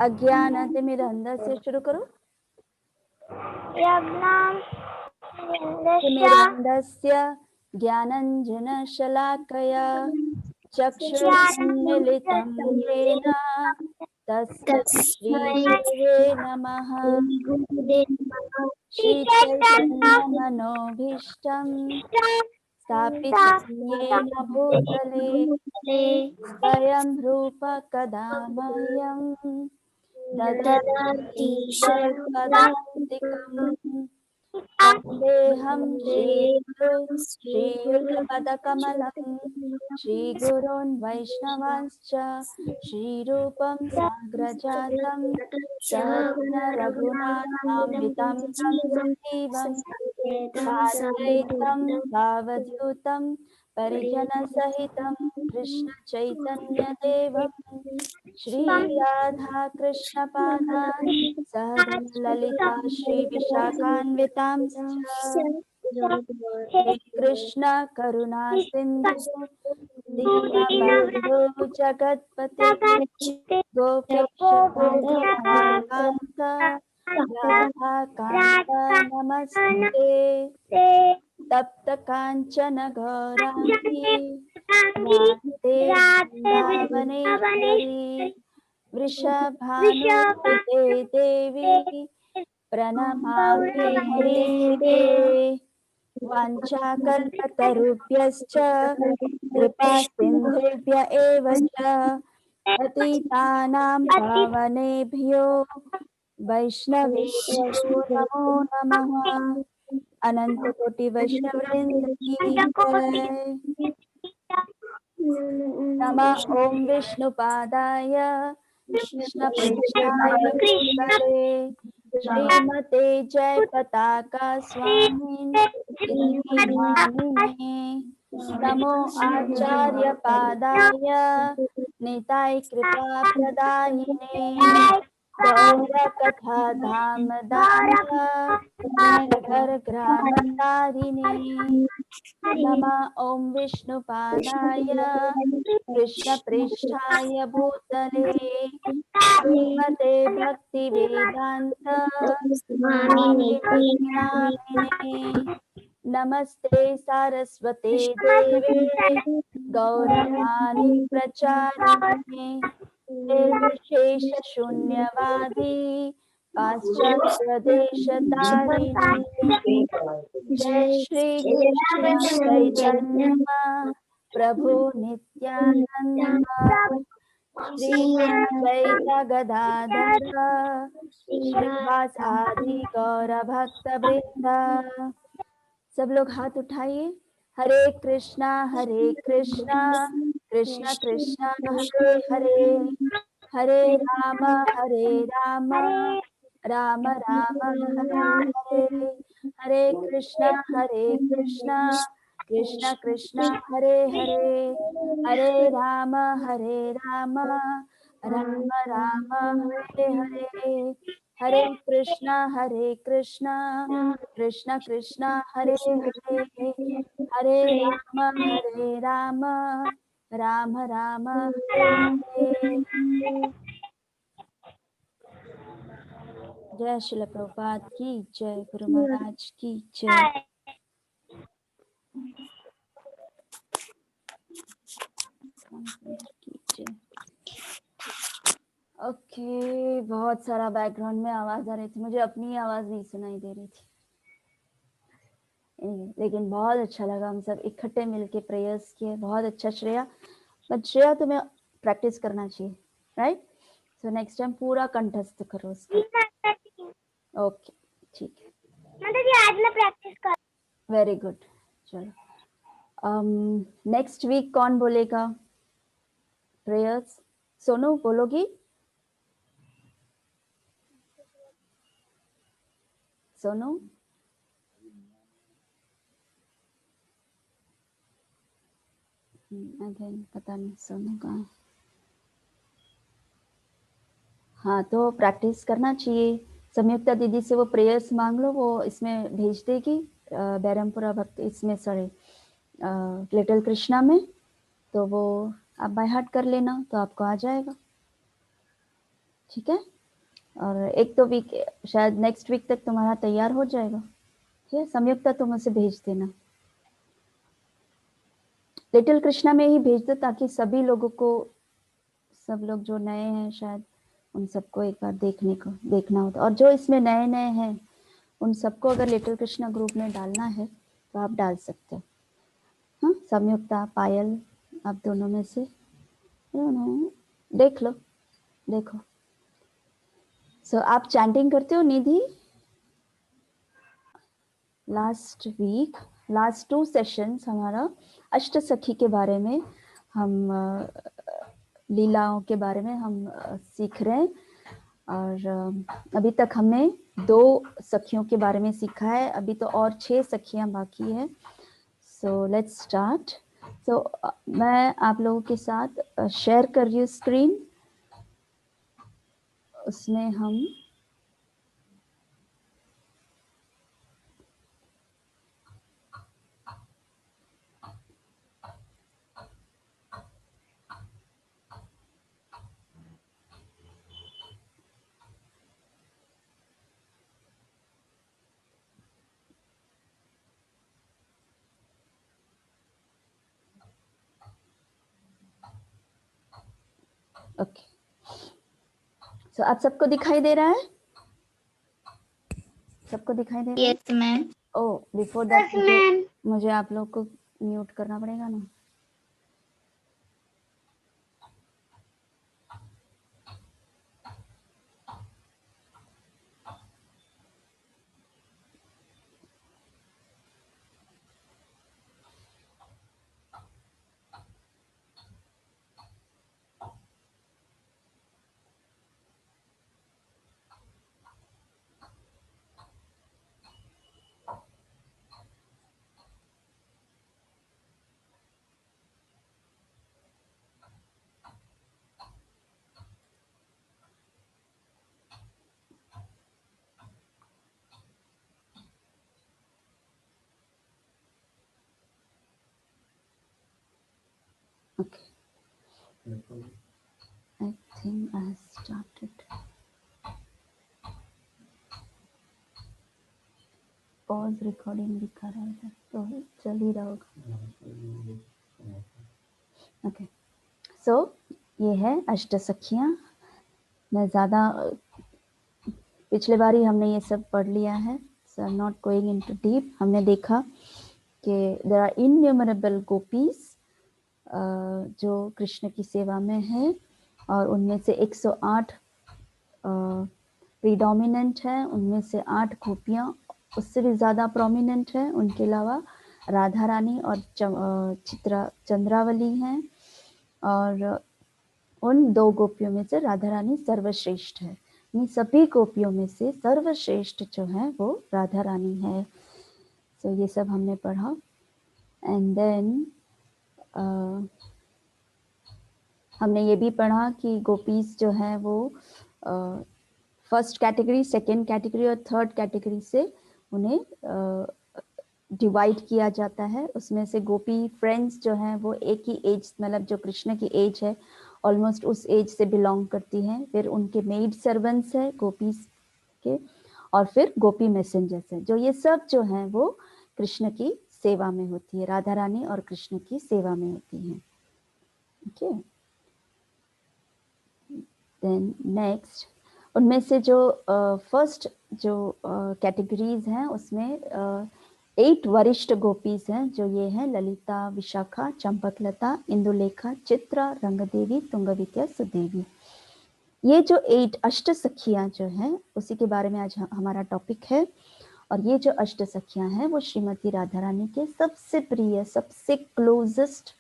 अज्ञानतिमिरन्धस्य शुरू करो। तिमिरन्धस्य ज्ञानञ्जनशलाकया चक्षुरुन्मीलितं येन तस्मै श्रीगुरवे नमः। श्रीचैतन्यमनोभीष्टं स्थापितं येन भूतले स्वयं रूप कदा मह्यं ददाति स्वपदान्तिकम्। वन्देऽहं श्रीगुरु श्रीयुतपदकमलं श्रीगुरून् वैष्णवांश्च श्रीरूपं साग्रजातं सहगण रघुनाथान्वितं तं सजीवं साद्वैतं सावधूतं परिजनसहितं कृष्ण चैतन्यदेवं श्री राधा कृष्ण पादान् सहगण ललिता श्री विशाखान्वितांश्च। हे कृष्ण करुणा सिन्धु दीनबन्धो जगत्पते गोपेश गोपिकान्त राधाकान्त नमस्ते। तप्त कांचन गौरांगी राधे वृंदावनेश्वरी वृषभानुसुते देवी प्रणमामि हरिप्रिये। वाञ्छाकल्पतरुभ्यश्च कृपा सिन्धुभ्य एव च पतितानां पावनेभ्यो वैष्णवेभ्यो नमो नमः। अनंत कोटि वैष्णववृंद की जय। नमः ओम विष्णुपादाय कृष्णप्रेष्ठाय भूतले श्रीमते जय पताका स्वामिन् नामिने। नमो आचार्य पादाय निताय कृपा प्रदायिने गौर कथा धाम घर ग्राम तारिणे। नमः ओम विष्णुपादाय कृष्णप्रेष्ठाय भूतले श्रीमते भक्ति वेदांत स्वामिने नामिने। नमस्ते सारस्वते देवे गौरवाणी प्रचारिणे निर्विशेष शून्यवादी पाश्चात्य देश तारिणी। जय श्री कृष्ण चैतन्य प्रभु नित्यानंद श्री अद्वैत गदाधर श्रीवास आदि गौर भक्त वृंद। सब लोग हाथ उठाइए। हरे कृष्णा कृष्णा कृष्णा हरे हरे हरे राम राम राम हरे हरे। हरे कृष्णा कृष्णा कृष्णा हरे हरे हरे राम राम राम हरे हरे। हरे कृष्णा कृष्णा कृष्णा हरे हरे हरे राम राम हरे हरे। जय श्रील प्रभुपाद की जय, गुरु महाराज की जय। ओके, बहुत सारा बैकग्राउंड में आवाज आ रही थी, मुझे अपनी आवाज नहीं सुनाई दे रही थी, लेकिन बहुत अच्छा लगा। हम सब इकट्ठे मिलके प्रेयर्स किए, बहुत अच्छा। श्रेया, बट श्रेया तुम्हें प्रैक्टिस करना चाहिए, राइट? सो नेक्स्ट टाइम पूरा कंठस्थ करो उसका। ओके, ठीक है, आज मैं प्रैक्टिस कर। Very good. चलो, नेक्स्ट वीक कौन बोलेगा प्रेयर्स? सोनू बोलोगी? सोनू? अगेन पता नहीं सोनू कहाँ। हाँ, तो प्रैक्टिस करना चाहिए। संयुक्ता दीदी से वो प्रेयर्स मांग लो, वो इसमें भेज देगी बैरमपुरा भक्त, इसमें सॉरी लिटिल कृष्णा में, तो वो आप बाय हार्ट कर लेना तो आपको आ जाएगा। ठीक है, और एक तो वीक शायद नेक्स्ट वीक तक तुम्हारा तैयार हो जाएगा। ठीक है, संयुक्ता तुम उसे भेज देना, लिटिल कृष्णा में ही भेज दो ताकि सभी लोगों को, सब लोग जो नए हैं शायद उन सबको एक बार देखना होता। और जो इसमें नए नए हैं उन सबको अगर लिटिल कृष्णा ग्रुप में डालना है तो आप डाल सकते हो। हाँ, संयुक्ता, पायल, आप दोनों में से देख लो, देखो। सो आप चैंटिंग करते हो निधि? लास्ट वीक, लास्ट 2 सेशंस हमारा अष्ट सखी के बारे में, हम लीलाओं के बारे में हम सीख रहे हैं। और अभी तक हमने 2 सखियों के बारे में सीखा है, अभी तो और 6 सखियां बाकी है। So let's start. सो मैं आप लोगों के साथ शेयर कर रही हूँ स्क्रीन, उसमें हम ओके। सो आप सबको दिखाई दे रहा है? सबको दिखाई दे रहा है? Yes ma'am. Oh, before that मुझे आप लोग को म्यूट करना पड़ेगा ना। Okay. I think I have started. Pause recording दिखा रहा है तो चल ही रहा होगा। ओके, सो ये है अष्ट सखियाँ। मैं ज़्यादा पिछले बार ही हमने ये सब पढ़ लिया है, so I am not going into deep. हमने देखा कि देयर आर इन्यूमरेबल गोपीज जो कृष्ण की सेवा में है, और उनमें से 108 प्रीडोमिनेंट है, उनमें से 8 गोपियाँ उससे भी ज़्यादा प्रोमिनेंट है। उनके अलावा राधा रानी और चंद्रावली हैं, और उन 2 गोपियों में से राधा रानी सर्वश्रेष्ठ है। इन सभी गोपियों में से सर्वश्रेष्ठ जो है वो राधा रानी है। सो ये सब हमने पढ़ा। एंड देन हमने ये भी पढ़ा कि गोपीज जो है वो फर्स्ट कैटेगरी, सेकेंड कैटेगरी और थर्ड कैटेगरी से उन्हें डिवाइड किया जाता है। उसमें से गोपी फ्रेंड्स जो हैं वो एक ही एज, मतलब जो कृष्ण की एज है ऑलमोस्ट उस एज से बिलोंग करती हैं। फिर उनके मेड सर्वेंट्स है गोपीज के, और फिर गोपी मैसेंजर्स है, जो ये सब जो हैं वो कृष्ण की सेवा में होती है, राधा रानी और कृष्ण की सेवा में होती हैं। ओके, देन नेक्स्ट उनमें से जो फर्स्ट जो कैटेगरीज हैं उसमें 8 वरिष्ठ गोपीज हैं, जो ये हैं ललिता, विशाखा, चंपकलता, इंदुलेखा, चित्रा, रंगदेवी, तुंगविद्या, सुदेवी। ये जो 8 अष्ट सखियां जो हैं उसी के बारे में आज हमारा टॉपिक है। और ये जो अष्ट सखियां हैं वो श्रीमती राधा रानी के सबसे प्रिय, सबसे क्लोजेस्ट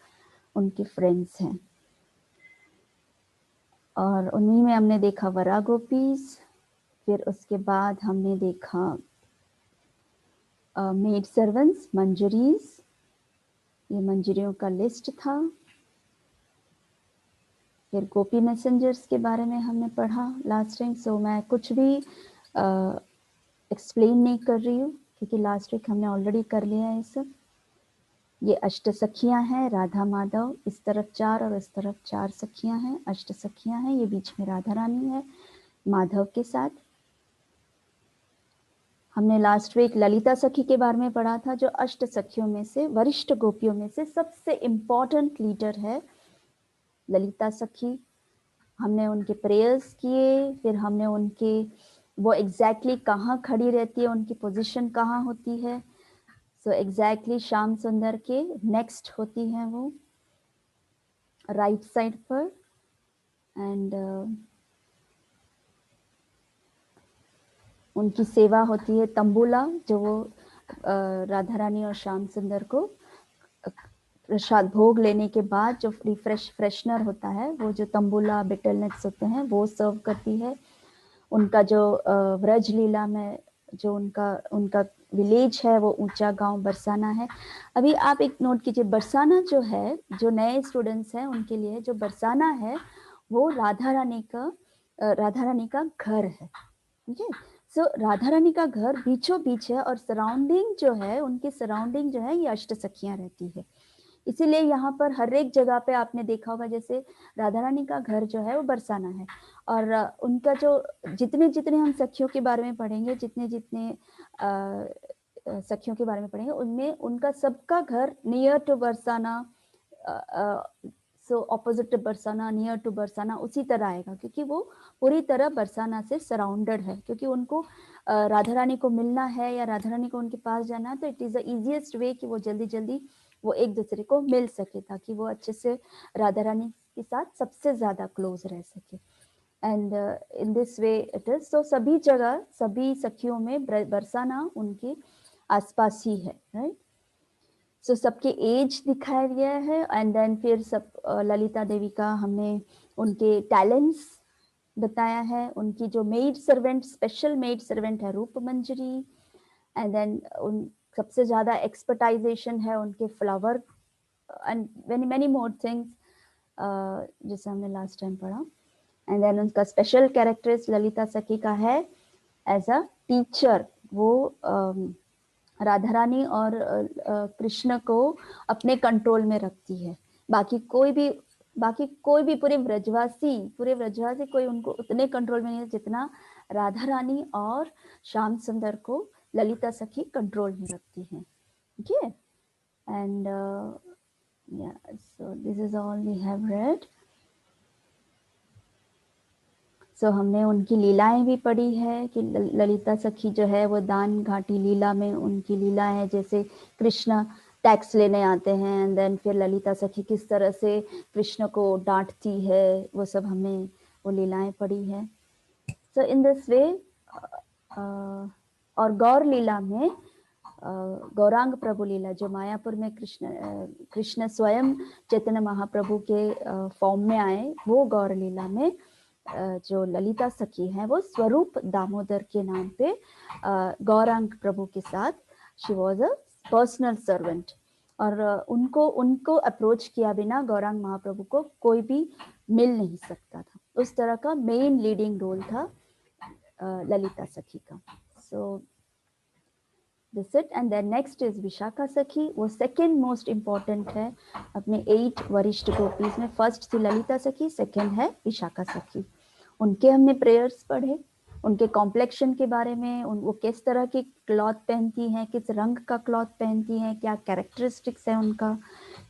उनके फ्रेंड्स हैं। और उन्हीं में हमने देखा वरा गोपीज, फिर उसके बाद हमने देखा मेड सर्वेंट्स, मंजरीज, ये मंजरियों का लिस्ट था। फिर गोपी मैसेंजर्स के बारे में हमने पढ़ा लास्ट टाइम। सो मैं कुछ भी एक्सप्लेन नहीं कर रही हूँ क्योंकि लास्ट वीक हमने ऑलरेडी कर लिया है ये सब। ये अष्ट सखियां हैं, राधा माधव, इस तरफ 4 और इस तरफ 4 सखियां हैं, अष्ट सखियां हैं। ये बीच में राधा रानी है। माधव के साथ। हमने लास्ट वीक ललिता सखी के बारे में पढ़ा था, जो अष्ट सखियों में से, वरिष्ठ गोपियों में से सबसे इम्पोर्टेंट लीडर है ललिता सखी। हमने उनके प्रेयर्स किए, फिर हमने उनके वो एग्जैक्टली कहाँ खड़ी रहती है, उनकी पोजीशन कहाँ होती है। सो एग्जैक्टली श्याम सुंदर के नेक्स्ट होती हैं वो, राइट साइड पर। एंड उनकी सेवा होती है तंबूला, जो वो राधा रानी और श्याम सुंदर को प्रसाद भोग लेने के बाद जो फ्रेशनर होता है, वो जो तंबूला बिटल नट्स होते हैं, वो सर्व करती है। उनका जो व्रज लीला में जो उनका विलेज है, वो ऊंचा गांव बरसाना है। अभी आप एक नोट कीजिए, बरसाना जो है, जो नए स्टूडेंट्स हैं उनके लिए, जो बरसाना है वो राधा रानी का घर है। ठीक है, सो राधा रानी का घर बीचों बीच है, और सराउंडिंग जो है, उनकी सराउंडिंग जो है, ये अष्ट सखियां रहती है। इसीलिए यहाँ पर हर एक जगह पे आपने देखा होगा, जैसे राधा रानी का घर जो है वो बरसाना है, और उनका जो जितने जितने हम सखियों के बारे में पढ़ेंगे, जितने जितने सखियों के बारे में पढ़ेंगे, उनमें उनका सबका घर near to Barsana, so opposite to Barsana, near to Barsana, उसी तरह आएगा, क्योंकि वो पूरी तरह बरसाना से सराउंडेड है। क्योंकि उनको राधा रानी को मिलना है या राधा रानी को उनके पास जाना है, तो it is the easiest way कि वो जल्दी जल्दी वो एक दूसरे को मिल सके, ताकि वो अच्छे से राधा रानी के साथ सबसे ज़्यादा क्लोज रह सके। And in this way it is. तो सभी जगह, सभी सखियों में बरसाना उनके आसपास ही है, राइट। सो सबके एज दिखाया गया है। एंड देन फिर सब ललिता देवी का हमने उनके टैलेंट्स बताया है। उनकी जो maid servant, special maid servant है रूप मंजरी। एंड देन उन सबसे ज़्यादा एक्सपर्टाइजेशन है उनके flower and many more things, जैसे हमने लास्ट टाइम पढ़ा। एंड देन उनका स्पेशल कैरेक्टर्स ललिता सखी का है एज अ टीचर। वो राधा रानी और कृष्ण को अपने कंट्रोल में रखती है। बाकी कोई भी पूरे व्रजवासी कोई उनको उतने कंट्रोल में नहीं है जितना राधा रानी और श्याम सुंदर को ललिता सखी कंट्रोल में रखती है। ठीक है, and so this is all we have read. So हमने उनकी लीलाएं भी पढ़ी है कि ललिता सखी जो है वो दान घाटी लीला में उनकी लीला है, जैसे कृष्ण टैक्स लेने आते हैं एंड देन फिर ललिता सखी किस तरह से कृष्ण को डांटती है, वो सब हमने वो लीलाएं पढ़ी है। सो इन दिस वे, और गौर लीला में गौरांग प्रभु लीला जो मायापुर में कृष्ण स्वयं चैतन्य महाप्रभु के फॉर्म में आए, वो गौर लीला में जो ललिता सखी है वो स्वरूप दामोदर के नाम पे गौरांग प्रभु के साथ she was a personal servant, और उनको अप्रोच किया बिना गौरांग महाप्रभु को कोई भी मिल नहीं सकता था। उस तरह का मेन लीडिंग रोल था ललिता सखी का। So this it. And then next is Vishakha सखी। वो सेकेंड मोस्ट इम्पॉर्टेंट है अपने 8 वरिष्ठ गोपीज में। फर्स्ट थी ललिता सखी, सेकेंड है विशाखा सखी। उनके हमने प्रेयर्स पढ़े, उनके कॉम्प्लेक्शन के बारे में, वो किस तरह की क्लॉथ पहनती हैं, किस रंग का क्लॉथ पहनती हैं, क्या कैरेक्टरिस्टिक्स है उनका,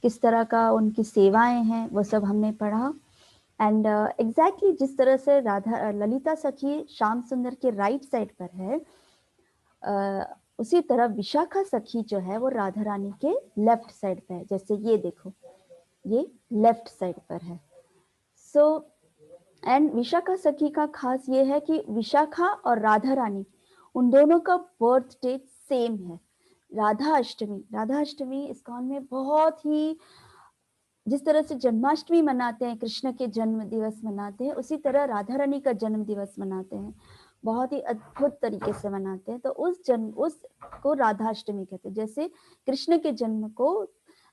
किस तरह का उनकी सेवाएं हैं, वो सब हमने पढ़ा। एंड एग्जैक्टली जिस तरह से ललिता सखी श्याम सुंदर के राइट साइड पर है, उसी तरह विशाखा सखी जो है वो राधा रानी के लेफ्ट साइड पर है। जैसे ये देखो, ये लेफ्ट साइड पर है। सो एंड विशाखा सखी का खास ये है कि विशाखा और राधा रानी उन दोनों का बर्थ डेट सेम है। राधा अष्टमी इस्कॉन में बहुत ही, जिस तरह से जन्माष्टमी मनाते हैं, कृष्ण के जन्म दिवस मनाते हैं, उसी तरह राधा रानी का जन्म दिवस मनाते हैं, बहुत ही अद्भुत तरीके से मनाते हैं। तो उस को राधाष्टमी कहते हैं। जैसे कृष्ण के जन्म को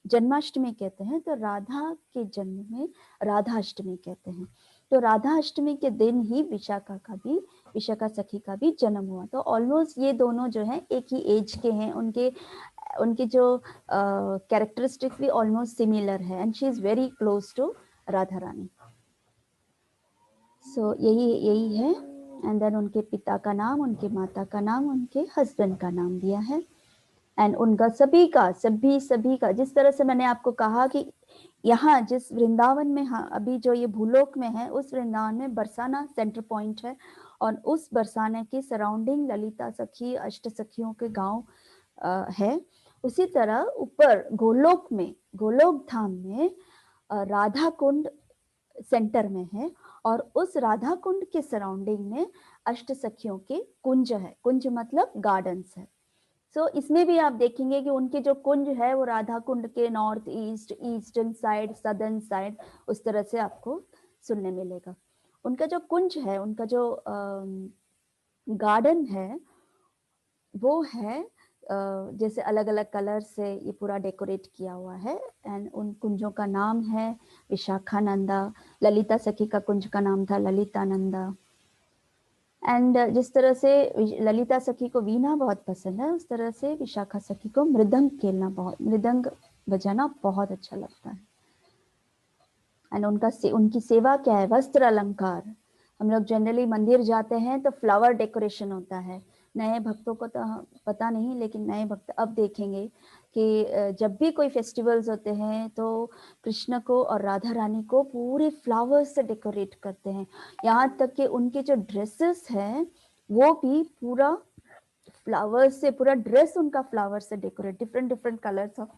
जन्माष्टमी कहते हैं, तो राधा के जन्म में राधाष्टमी कहते हैं। तो राधा अष्टमी के दिन ही विशाखा सखी का भी जन्म हुआ। तो ऑलमोस्ट ये दोनों जो हैं एक ही एज के हैं, उनके जो कैरेक्टरिस्टिक्स भी ऑलमोस्ट सिमिलर है, and she is very close to Radha Rani. So यही है। एंड देन उनके पिता का नाम, उनके माता का नाम, उनके हस्बैंड का नाम दिया है। एंड उनका सभी का जिस तरह से मैंने आपको कहा कि यहाँ जिस वृंदावन में, हाँ अभी जो ये भूलोक में है, उस वृंदावन में बरसाना सेंटर पॉइंट है और उस बरसाने की सराउंडिंग ललिता सखी, अष्ट सखियों के गांव है। उसी तरह ऊपर गोलोक में, गोलोक धाम में राधा कुंड सेंटर में है और उस राधा कुंड के सराउंडिंग में अष्ट सखियों के कुंज है। कुंज मतलब गार्डन्स है। सो इसमें भी आप देखेंगे कि उनके जो कुंज है वो राधा कुंड के north east, eastern side, southern side उस तरह से आपको सुनने मिलेगा। उनका जो कुंज है, उनका जो गार्डन है वो है जैसे अलग अलग कलर से ये पूरा डेकोरेट किया हुआ है। एंड उन कुंजों का नाम है विशाखानंदा। ललिता सखी का कुंज का नाम था ललितानंदा। एंड जिस तरह से ललिता सखी को वीणा बहुत पसंद है, उस तरह से विशाखा सखी को मृदंग बजाना बहुत अच्छा लगता है। एंड उनकी सेवा क्या है? वस्त्र अलंकार। हम लोग जनरली मंदिर जाते हैं तो फ्लावर डेकोरेशन होता है। नए भक्तों को तो पता नहीं, लेकिन नए भक्त अब देखेंगे कि जब भी कोई फेस्टिवल्स होते हैं तो कृष्ण को और राधा रानी को पूरे फ्लावर्स से डेकोरेट करते हैं। यहाँ तक कि उनके जो ड्रेसेस हैं वो भी पूरा फ्लावर्स से, पूरा ड्रेस उनका फ्लावर से decorate, different different colours of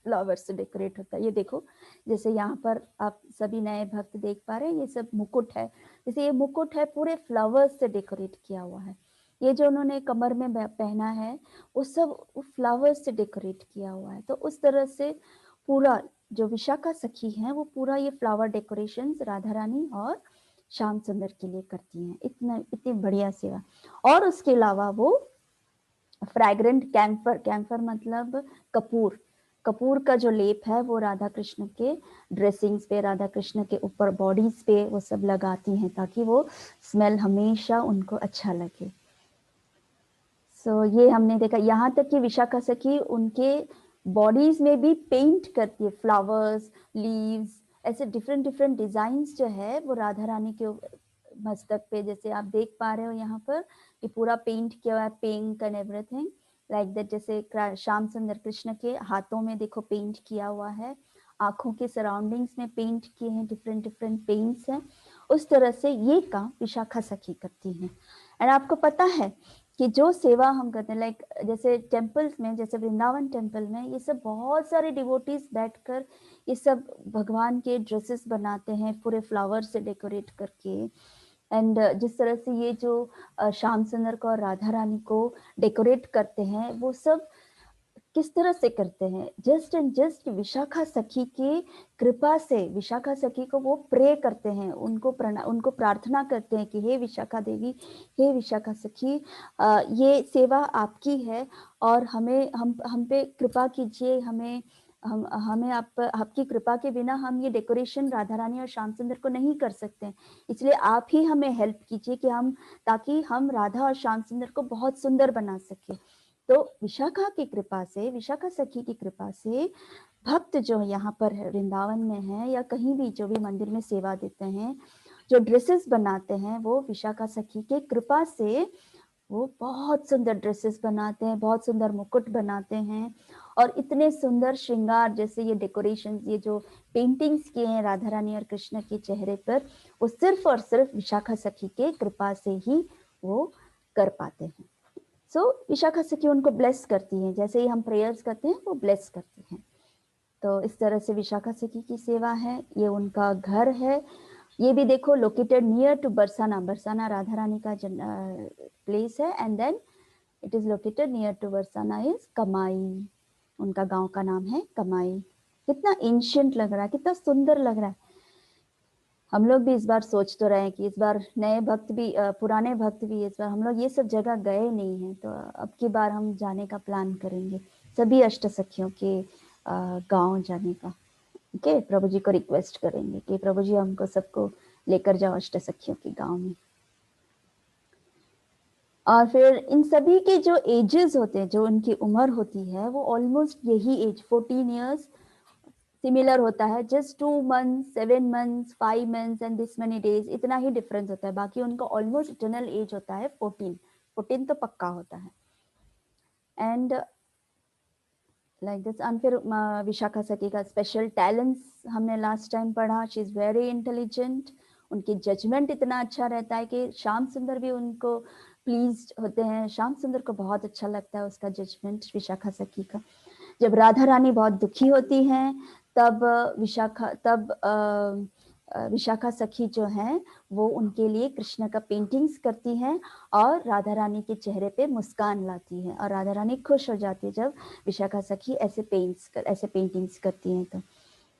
flower से डेकोरेट होता है। ये देखो, जैसे यहाँ पर आप सभी नए भक्त देख पा रहे हैं, ये सब मुकुट है। जैसे ये मुकुट है पूरे फ्लावर्स से डेकोरेट किया हुआ है। ये जो उन्होंने कमर में पहना है वो सब फ्लावर्स से डेकोरेट किया हुआ है। तो उस तरह से पूरा जो विशाखा सखी है वो पूरा ये फ्लावर डेकोरेशन राधा रानी और श्याम सुंदर के लिए करती हैं। इतनी बढ़िया सेवा। और उसके अलावा वो फ्रैग्रेंट कैम्फर, कैम्फर मतलब कपूर, कपूर का जो लेप है वो राधा कृष्ण के ड्रेसिंग्स पे, राधा कृष्ण के ऊपर बॉडीज पे वो सब लगाती हैं ताकि वो स्मेल हमेशा उनको अच्छा लगे। सो ये हमने देखा। यहाँ तक कि विशाखा सखी उनके बॉडीज में भी पेंट करती है, फ्लावर्स, लीव्स, ऐसे डिफरेंट डिफरेंट डिजाइन्स जो है वो राधा रानी के मस्तक पे, जैसे आप देख पा रहे हो यहाँ पर ये पूरा पेंट किया हुआ है, pink and everything like that. जैसे श्याम सुंदर कृष्ण के हाथों में देखो पेंट किया हुआ है, आंखों के सराउंडिंग्स में पेंट किए हैं, डिफरेंट डिफरेंट पेंट्स हैं। उस तरह से ये काम विशाखा सखी करती हैं। एंड आपको पता है कि जो सेवा हम करते हैं, लाइक जैसे टेम्पल्स में, जैसे वृंदावन टेम्पल में ये सब बहुत सारे डिवोटीज बैठकर ये सब भगवान के ड्रेसेस बनाते हैं पूरे फ्लावर से डेकोरेट करके। एंड जिस तरह से ये जो श्याम सुंदर को और राधा रानी को डेकोरेट करते हैं वो सब किस तरह से करते हैं? जस्ट एंड जस्ट विशाखा सखी की कृपा से। विशाखा सखी को वो प्रे करते हैं, उनको प्रार्थना करते हैं कि हे विशाखा देवी, हे विशाखा सखी, ये सेवा आपकी है और हम पे कृपा कीजिए। हमें आपकी कृपा के बिना हम ये डेकोरेशन राधा रानी और श्याम सुंदर को नहीं कर सकते, इसलिए आप ही हमें हेल्प कीजिए कि ताकि हम राधा और श्याम सुंदर को बहुत सुंदर बना सके। तो विशाखा की कृपा से, विशाखा सखी की कृपा से भक्त जो यहाँ पर वृंदावन में है या कहीं भी जो भी मंदिर में सेवा देते हैं, जो ड्रेसेस बनाते हैं, वो विशाखा सखी के कृपा से वो बहुत सुंदर ड्रेसेस बनाते हैं, बहुत सुंदर मुकुट बनाते हैं और इतने सुंदर श्रृंगार, जैसे ये डेकोरेशन, ये जो पेंटिंग्स किए हैं राधा रानी और कृष्ण के चेहरे पर, वो सिर्फ और सिर्फ विशाखा सखी के कृपा से ही वो कर पाते हैं। सो विशाखा सखी उनको ब्लेस करती हैं, जैसे ही हम प्रेयर्स करते हैं वो ब्लेस करती हैं। तो इस तरह से विशाखा सखी की सेवा है। ये उनका घर है। ये भी देखो located near to Barsana. Barsana Radha Rani का प्लेस है and then it is located near to Barsana is Kamai. उनका गांव का नाम है कमाई। कितना एंशिएंट लग रहा है, कितना सुंदर लग रहा है। हम लोग भी इस बार सोच तो रहे हैं कि इस बार नए भक्त भी, पुराने भक्त भी, इस बार हम लोग ये सब जगह गए नहीं हैं, तो अब की बार हम जाने का प्लान करेंगे, सभी अष्ट सखियों के गांव जाने का। ओके, प्रभु जी को रिक्वेस्ट करेंगे कि प्रभु जी हमको सबको लेकर जाओ अष्ट सखियों के गांव में। और फिर इन सभी के जो एजेस होते हैं, जो उनकी उम्र होती है, वो ऑलमोस्ट यही एज 14 ईयर्स सिमिलर होता है, just 2 months, 7 months, 5 months and this many days, इतना ही डिफरेंस होता है। बाकी उनका ऑलमोस्ट इटर्नल एज होता है 14 तो पक्का होता है। And like this. एंड फिर विशाखा सखी का स्पेशल टैलेंट्स हमने लास्ट टाइम पढ़ा। शी इज वेरी इंटेलिजेंट, उनकी जजमेंट इतना अच्छा रहता है कि श्याम सुंदर भी उनको प्लीज होते हैं। श्याम सुंदर को बहुत अच्छा लगता है उसका जजमेंट विशाखा सखी का। जब राधा रानी बहुत दुखी होती हैं तब विशाखा सखी जो हैं वो उनके लिए कृष्ण का पेंटिंग्स करती हैं और राधा रानी के चेहरे पे मुस्कान लाती है और राधा रानी खुश हो जाती है जब विशाखा सखी ऐसे पेंटिंग्स करती हैं। तो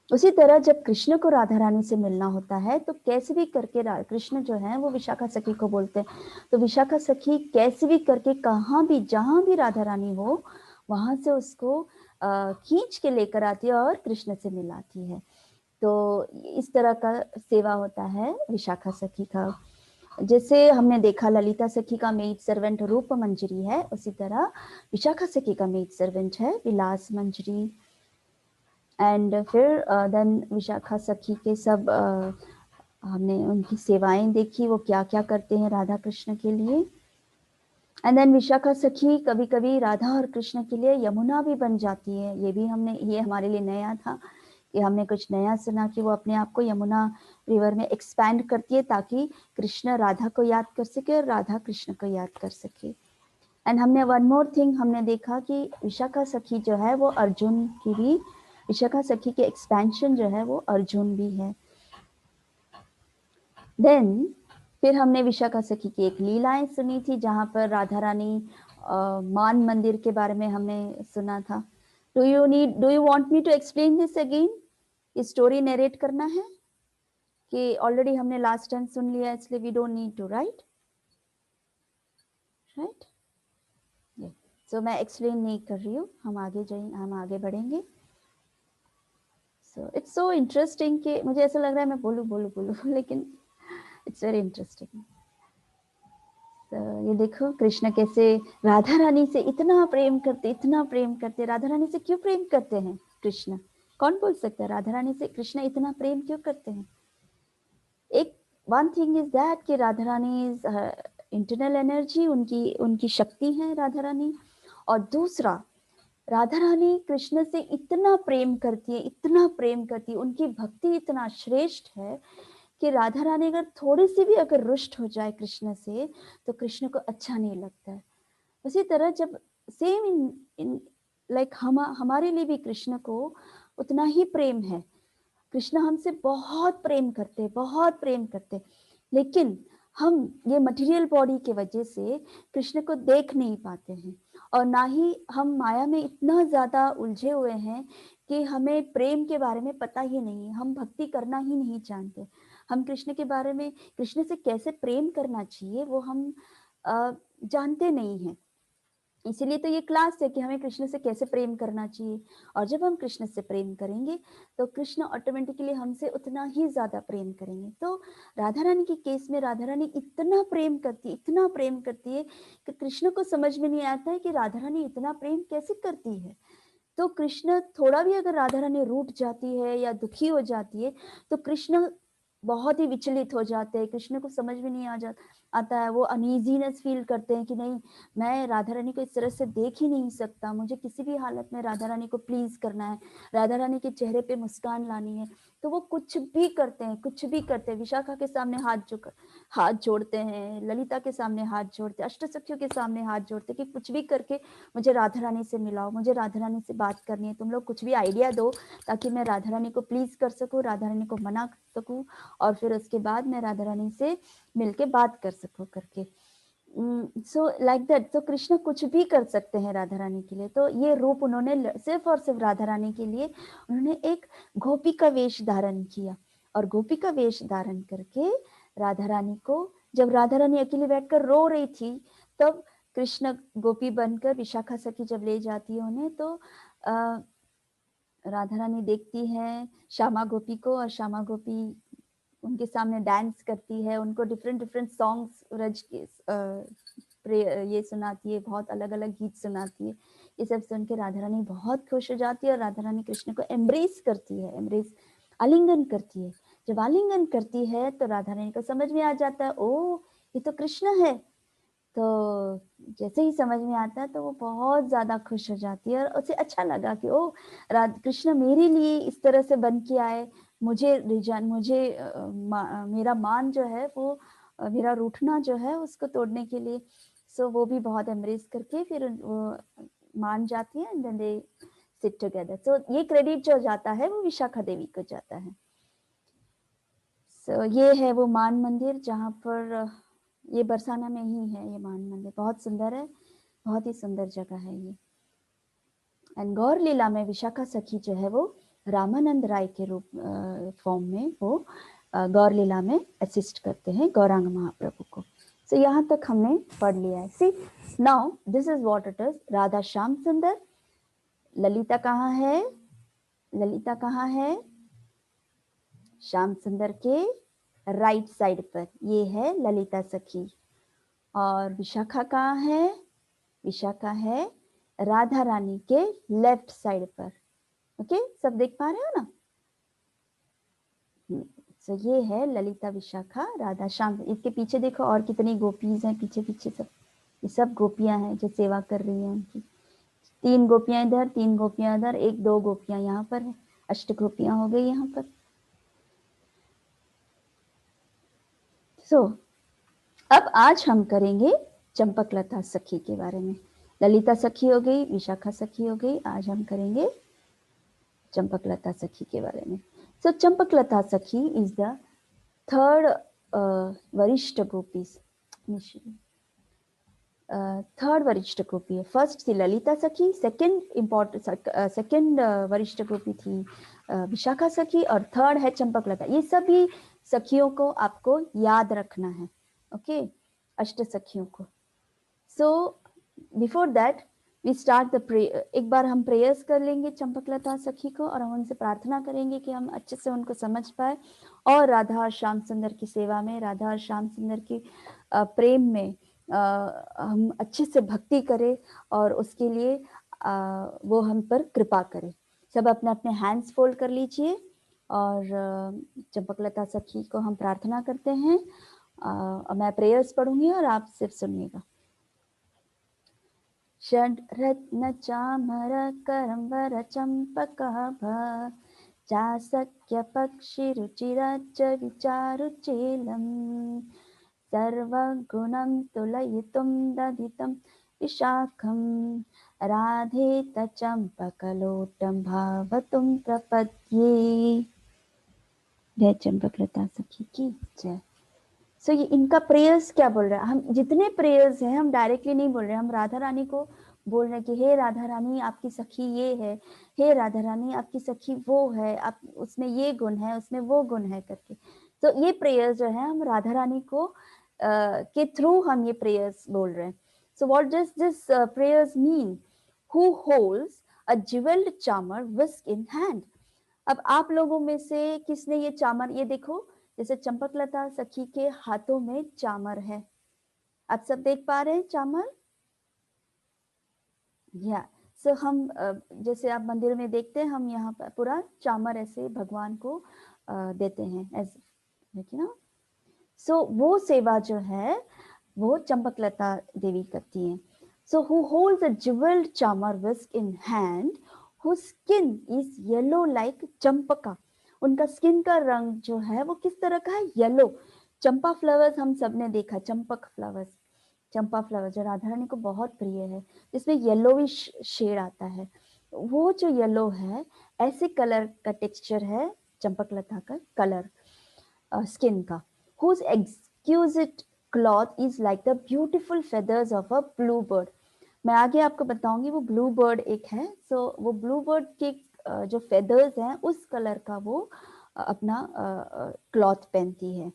उसी तरह जब कृष्ण को राधा रानी से मिलना होता है तो कैसे भी करके कृष्ण जो है वो विशाखा सखी को बोलते हैं, तो विशाखा सखी कैसे भी करके कहाँ भी जहाँ भी राधा रानी हो वहां से उसको खींच के लेकर आती है और कृष्ण से मिलाती है। तो इस तरह का सेवा होता है विशाखा सखी का। जैसे हमने देखा ललिता सखी का मेड सर्वेंट रूप मंजरी है, उसी तरह विशाखा सखी का मेड सर्वेंट है विलास मंजरी। एंड फिर देन विशाखा सखी के सब हमने उनकी सेवाएं देखी, वो क्या क्या करते हैं राधा कृष्ण के लिए। एंड देन विशाखा सखी कभी कभी राधा और कृष्ण के लिए यमुना भी बन जाती है। ये हमारे लिए नया था कि हमने कुछ नया सुना कि वो अपने आप को यमुना रिवर में एक्सपैंड करती है ताकि कृष्ण राधा को याद कर सके और राधा कृष्ण को याद कर सके। एंड हमने वन मोर थिंग हमने देखा कि विशाखा सखी जो है वो अर्जुन की भी, विशाखा सखी के एक्सपेंशन जो है वो अर्जुन भी है। देन फिर हमने विशाखा सखी की एक लीलाएं सुनी थी जहां पर राधा रानी मान मंदिर के बारे में हमने सुना था। Do you want me to explain this again? ये स्टोरी नरेट करना है कि ऑलरेडी हमने लास्ट टाइम सुन लिया इसलिए we don't need to write. So मैं एक्सप्लेन नहीं कर रही हूँ, हम आगे बढ़ेंगे। सो इट्स सो इंटरेस्टिंग कि मुझे ऐसा लग रहा है मैं बोलूं लेकिन इट्स वेरी इंटरेस्टिंग। ये देखो कृष्ण कैसे राधा रानी से इतना प्रेम करते। राधा रानी से क्यों प्रेम करते हैं कृष्ण? कौन बोल सकता है राधा रानी से कृष्ण इतना प्रेम क्यों करते हैं? एक वन थिंग इज दैट कि Radha Rani is internal energy, उनकी शक्ति है राधा रानी। और दूसरा, राधा रानी कृष्ण से इतना प्रेम करती है, उनकी भक्ति इतना श्रेष्ठ है कि राधा रानी अगर थोड़ी सी भी अगर रुष्ट हो जाए कृष्ण से तो कृष्ण को अच्छा नहीं लगता है। उसी तरह जब सेम इन लाइक हमारे लिए भी कृष्ण को उतना ही प्रेम है। कृष्ण हमसे बहुत प्रेम करते, लेकिन हम ये मटेरियल बॉडी की वजह से कृष्ण को देख नहीं पाते हैं और ना ही हम माया में इतना ज्यादा उलझे हुए हैं कि हमें प्रेम के बारे में पता ही नहीं, हम भक्ति करना ही नहीं जानते। हम कृष्ण के बारे में, कृष्ण से कैसे प्रेम करना चाहिए वो हम जानते नहीं हैं। इसीलिए तो ये क्लास है कि हमें कृष्ण से कैसे प्रेम करना चाहिए। और जब हम कृष्ण से प्रेम करेंगे तो कृष्ण ऑटोमेटिकली हमसे उतना ही ज्यादा प्रेम करेंगे। तो राधा रानी के केस में राधा रानी इतना प्रेम करती है कि कृष्ण को समझ में नहीं आता है कि राधा रानी इतना प्रेम कैसे करती है। तो कृष्ण थोड़ा भी अगर राधा रानी रूठ जाती है या दुखी हो जाती है तो कृष्ण बहुत ही विचलित हो जाते हैं। कृष्ण को समझ में नहीं आता है, वो अनईजीनेस फील करते हैं कि नहीं, मैं राधा रानी को इस तरह से देख ही नहीं सकता, मुझे किसी भी हालत में राधा रानी को प्लीज करना है, राधा रानी के चेहरे पे मुस्कान लानी है। तो वो कुछ भी करते हैं। विशाखा के सामने हाथ जोड़ते हैं, ललिता के सामने हाथ जोड़ते, अष्टसखियों के सामने हाथ जोड़ते कि कुछ भी करके मुझे राधा रानी से मिलाओ, मुझे राधा रानी से बात करनी है, तुम लोग कुछ भी आइडिया दो ताकि मैं राधा रानी को प्लीज कर सकूं, राधा रानी को मना कर सकूं और फिर उसके बाद मैं राधा रानी से मिलके बात कर सकूं करके। So like that. तो कृष्ण कुछ भी कर सकते हैं राधा रानी के लिए। तो ये रूप उन्होंने सिर्फ और सिर्फ राधा रानी के लिए उन्होंने एक गोपी का वेश धारण किया और गोपी का वेश धारण करके राधा रानी को, जब राधा रानी अकेले बैठकर रो रही थी तब कृष्ण गोपी बनकर विशाखा सखी जब ले जाती है उन्हें तो राधा रानी देखती है श्यामा गोपी को और श्यामा गोपी उनके सामने डांस करती है, उनको डिफरेंट डिफरेंट सॉन्ग्स रज के ये सुनाती है, बहुत अलग अलग गीत सुनाती है ये सब सुन के राधा रानी बहुत खुश हो जाती है और राधा रानी कृष्ण को एम्ब्रेस करती है, एम्ब्रेस आलिंगन करती है। जब आलिंगन करती है तो राधा रानी को समझ में आ जाता है, ओ ये तो कृष्ण है। तो जैसे ही समझ में आता है तो वो बहुत ज्यादा खुश हो जाती है और उसे अच्छा लगा कि ओ कृष्ण मेरे लिए इस तरह से बन के आए, मुझे मेरा मान जो है वो मेरा रूठना जो है उसको तोड़ने के लिए। सो वो भी बहुत एम्ब्रेस करके फिर वो मान जाती है and then they sit together. So ये क्रेडिट जो जाता है वो विशाखा देवी को जाता है। सो ये है वो मान मंदिर जहाँ पर ये बरसाना में ही है। ये मान मंदिर बहुत सुंदर है, बहुत ही सुंदर जगह है ये। एंड गौर लीला में विशाखा सखी जो है वो रामानंद राय के रूप फॉर्म में वो गौर लीला में असिस्ट करते हैं गौरांग महाप्रभु को। सो यहाँ तक हमने पढ़ लिया है। See now this is what it is. Radha Shyam Sundar, Lalita कहाँ है? ललिता कहाँ है? श्याम सुंदर के राइट साइड पर, ये है ललिता सखी। और विशाखा कहाँ है? विशाखा है राधा रानी के लेफ्ट साइड पर। ओके सब देख पा रहे हो ना? सो ये है ललिता, विशाखा, राधा श्याम। इसके पीछे देखो और कितनी गोपीज हैं पीछे पीछे सब। ये सब गोपियां हैं जो सेवा कर रही हैं उनकी। 3 गोपियां इधर, 3 गोपियां इधर, 1-2 गोपियां यहाँ पर है। अष्ट गोपियां हो गई यहाँ पर। सो अब आज हम करेंगे चंपकलता सखी के बारे में। ललिता सखी हो गई, विशाखा सखी हो गई, आज हम करेंगे चंपकलता सखी के बारे में। सो चंपकलता सखी इज द थर्ड वरिष्ठ गोपीज। थर्ड वरिष्ठ गोपी है। फर्स्ट थी ललिता सखी, सेकंड वरिष्ठ गोपी थी विशाखा सखी, और थर्ड है चंपकलता। ये सभी सखियों को आपको याद रखना है, ओके अष्ट सखियों को। So before that we start the एक बार हम प्रेयर्स कर लेंगे चंपकलता सखी को और हम उनसे प्रार्थना करेंगे कि हम अच्छे से उनको समझ पाए और राधा और श्याम सुंदर की सेवा में, राधा और श्याम सुंदर की प्रेम में हम अच्छे से भक्ति करें और उसके लिए वो हम पर कृपा करें। सब अपने अपने हैंड्स फोल्ड कर लीजिए और चंपकलता सखी को हम प्रार्थना करते हैं। मैं प्रेयर्स पढ़ूंगी और आप सिर्फ सुनिएगा। षड्रत्न चामर करंबर चंपकः चासक्य पक्षि रुचिराज विचारुचेलम् सर्वगुणं तुलयितुं दधितं विशाखं राधेत चंपकलोटं भावतुं प्रपद्ये। जय चंपकलता सखी की जय। सो ये इनका प्रेयर्स क्या बोल रहा है? हम जितने प्रेयर्स हैं हम डायरेक्टली नहीं बोल रहे, हम राधा रानी को बोल रहे हैं कि हे राधा रानी आपकी सखी ये है, हे राधा रानी आपकी सखी वो है, आप उसमें ये गुण है, उसमें वो गुण है करके। तो ये प्रेयर्स जो है हम राधा रानी को के थ्रू हम ये प्रेयर्स बोल रहे हैं। So what does this prayers mean? Who holds a jewelled chamar whisk in hand. अब आप लोगों में से किसने ये चामर, ये देखो जैसे चंपकलता सखी के हाथों में चामर है, आप सब देख पा रहे हैं चामर? या सो हम जैसे आप मंदिर में देखते हैं हम यहाँ पर पूरा चामर ऐसे भगवान को देते हैं एज, देखिए ना। सो वो सेवा जो है वो चंपकलता देवी करती हैं। So who holds a jewelled chamar whisk in hand whose skin is yellow like champaka. उनका स्किन का रंग जो है वो किस तरह का है? येलो। चंपा फ्लावर्स हम सब ने देखा, चंपक फ्लावर्स, चंपा फ्लावर जो राधा रानी को बहुत प्रिय है, जिसमें येलोविश शेड आता है, वो जो येलो है ऐसे कलर का टेक्सचर है चंपकलता का कलर स्किन का। whose exquisite cloth is like the beautiful feathers of a blue bird। मैं आगे आपको बताऊंगी वो ब्लू बर्ड एक है। सो वो ब्लू बर्ड के जो फेदर्स हैं उस कलर का वो अपना क्लॉथ पहनती है।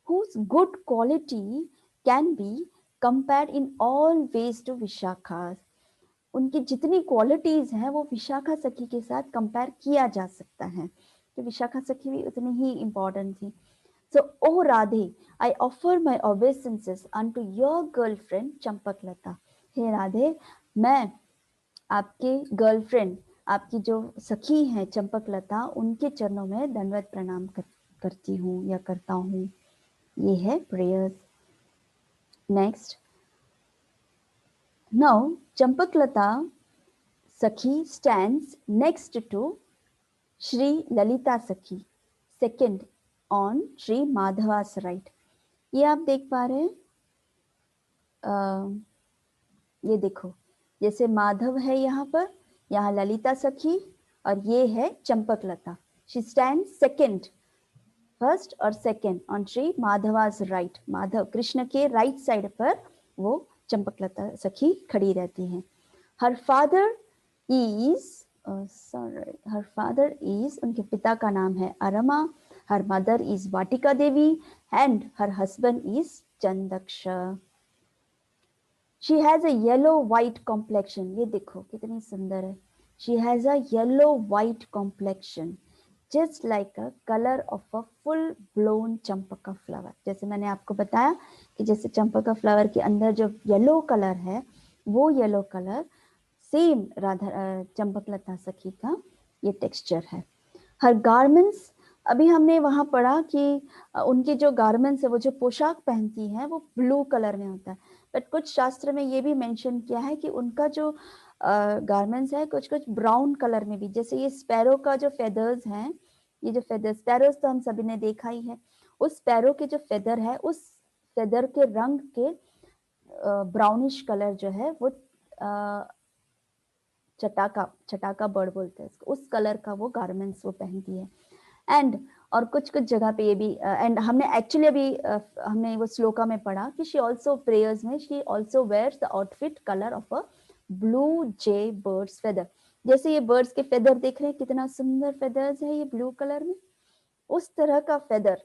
whose good quality can be compared in all ways to Vishakha. उनकी जितनी क्वालिटीज हैं वो विशाखा सखी के साथ कंपेयर किया जा सकता है, तो विशाखा सखी भी उतनी ही इम्पोर्टेंट थी। So, oh Radhe, I offer my obeisances unto your girlfriend Champaklata। हे राधे, मैं आपके गर्लफ्रेंड, आपकी जो सखी हैं चंपकलता, उनके चरणों में दंडवत प्रणाम करती हूँ या करता हूँ। ये है प्रेयर्स। नेक्स्ट, नाउ चंपकलता सखी stands next to Shri Lalita Sakhi, second on Shri Madhava's right. ये आप देख पा रहे हैं, ये देखो, जैसे माधव है यहाँ पर, यहाँ ललिता सखी, और ये है Champakalata. She stand second, first और second on Shri Madhava's right. Madhav Krishna के राइट साइड पर वो चंपकलता सखी खड़ी रहती हैं। Her father is her father is, उनके पिता का नाम है Arma. Her mother is Vatika Devi and her husband is Chandaksha. She has a yellow white complexion, ये देखो कितनी सुंदर है। She has a yellow white complexion just like a colour of a full blown champaka flower. जैसे मैंने आपको बताया कि जैसे चंपका फ्लावर के अंदर जो येलो कलर है, वो yellow colour same Radha Champaklata सखी का ये टेक्सचर है। हर गारमेंट्स, अभी हमने वहां पढ़ा कि उनके जो गारमेंट्स है, वो जो पोशाक पहनती हैं, वो ब्लू कलर में होता है। बट कुछ शास्त्र में ये भी मेंशन किया है कि उनका जो गारमेंट्स है कुछ कुछ ब्राउन कलर में भी, जैसे ये स्पैरो का जो फेदर्स हैं, ये जो फेदर स्पैरोस तो हम सभी ने देखा ही है, उस स्पैरो के जो फेदर है, उस फेदर के रंग के ब्राउनिश कलर जो है वो चटाका बर्ड बोलते हैं इसको, उस कलर का वो गारमेंट्स वो पहनती है। एंड और कुछ कुछ जगह पे ये भी एंड हमने एक्चुअली अभी हमने वो श्लोका में पढ़ा कि शी ऑल्सो प्रेयर्स में she also wears the outfit colour of a blue jay birds feather. जैसे ये बर्ड्स के फेदर देख रहे हैं, कितना सुंदर फेदर्स है ये ब्लू कलर में, उस तरह का फेदर,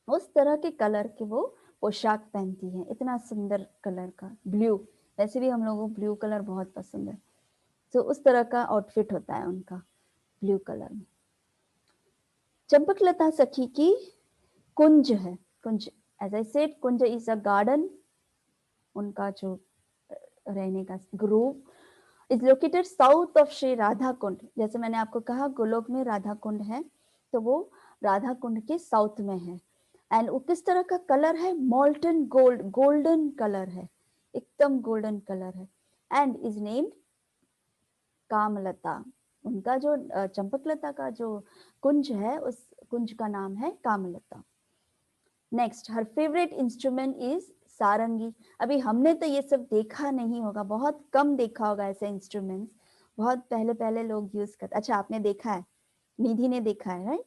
उस तरह के कलर के वो पोशाक पहनती है, इतना सुंदर कलर का ब्लू। वैसे भी हम लोगों को ब्लू कलर बहुत पसंद है, तो उस तरह का आउटफिट होता है उनका ब्लू कलर में। चंपकलता सखी की कुंज है, kunj, as I said, kunj is a garden, उनका जो रहने का grove is located south of Shri Radha Kund. जैसे मैंने आपको कहा गोलोक में राधा कुंड है, तो वो राधा कुंड के साउथ में है। एंड वो किस तरह का कलर है, मोल्टन गोल्ड, गोल्डन कलर है, एकदम गोल्डन कलर है। एंड इज नेम्ड कामलता। उनका जो चंपकलता का जो कुंज है, उस कुंज का नाम है Kamalata. Next, her favourite instrument is sarangi. अभी हमने तो ये सब देखा नहीं होगा, बहुत कम देखा होगा ऐसे इंस्ट्रूमेंट्स, बहुत पहले पहले लोग यूज करते। अच्छा, आपने देखा है, निधि ने देखा है, राइट?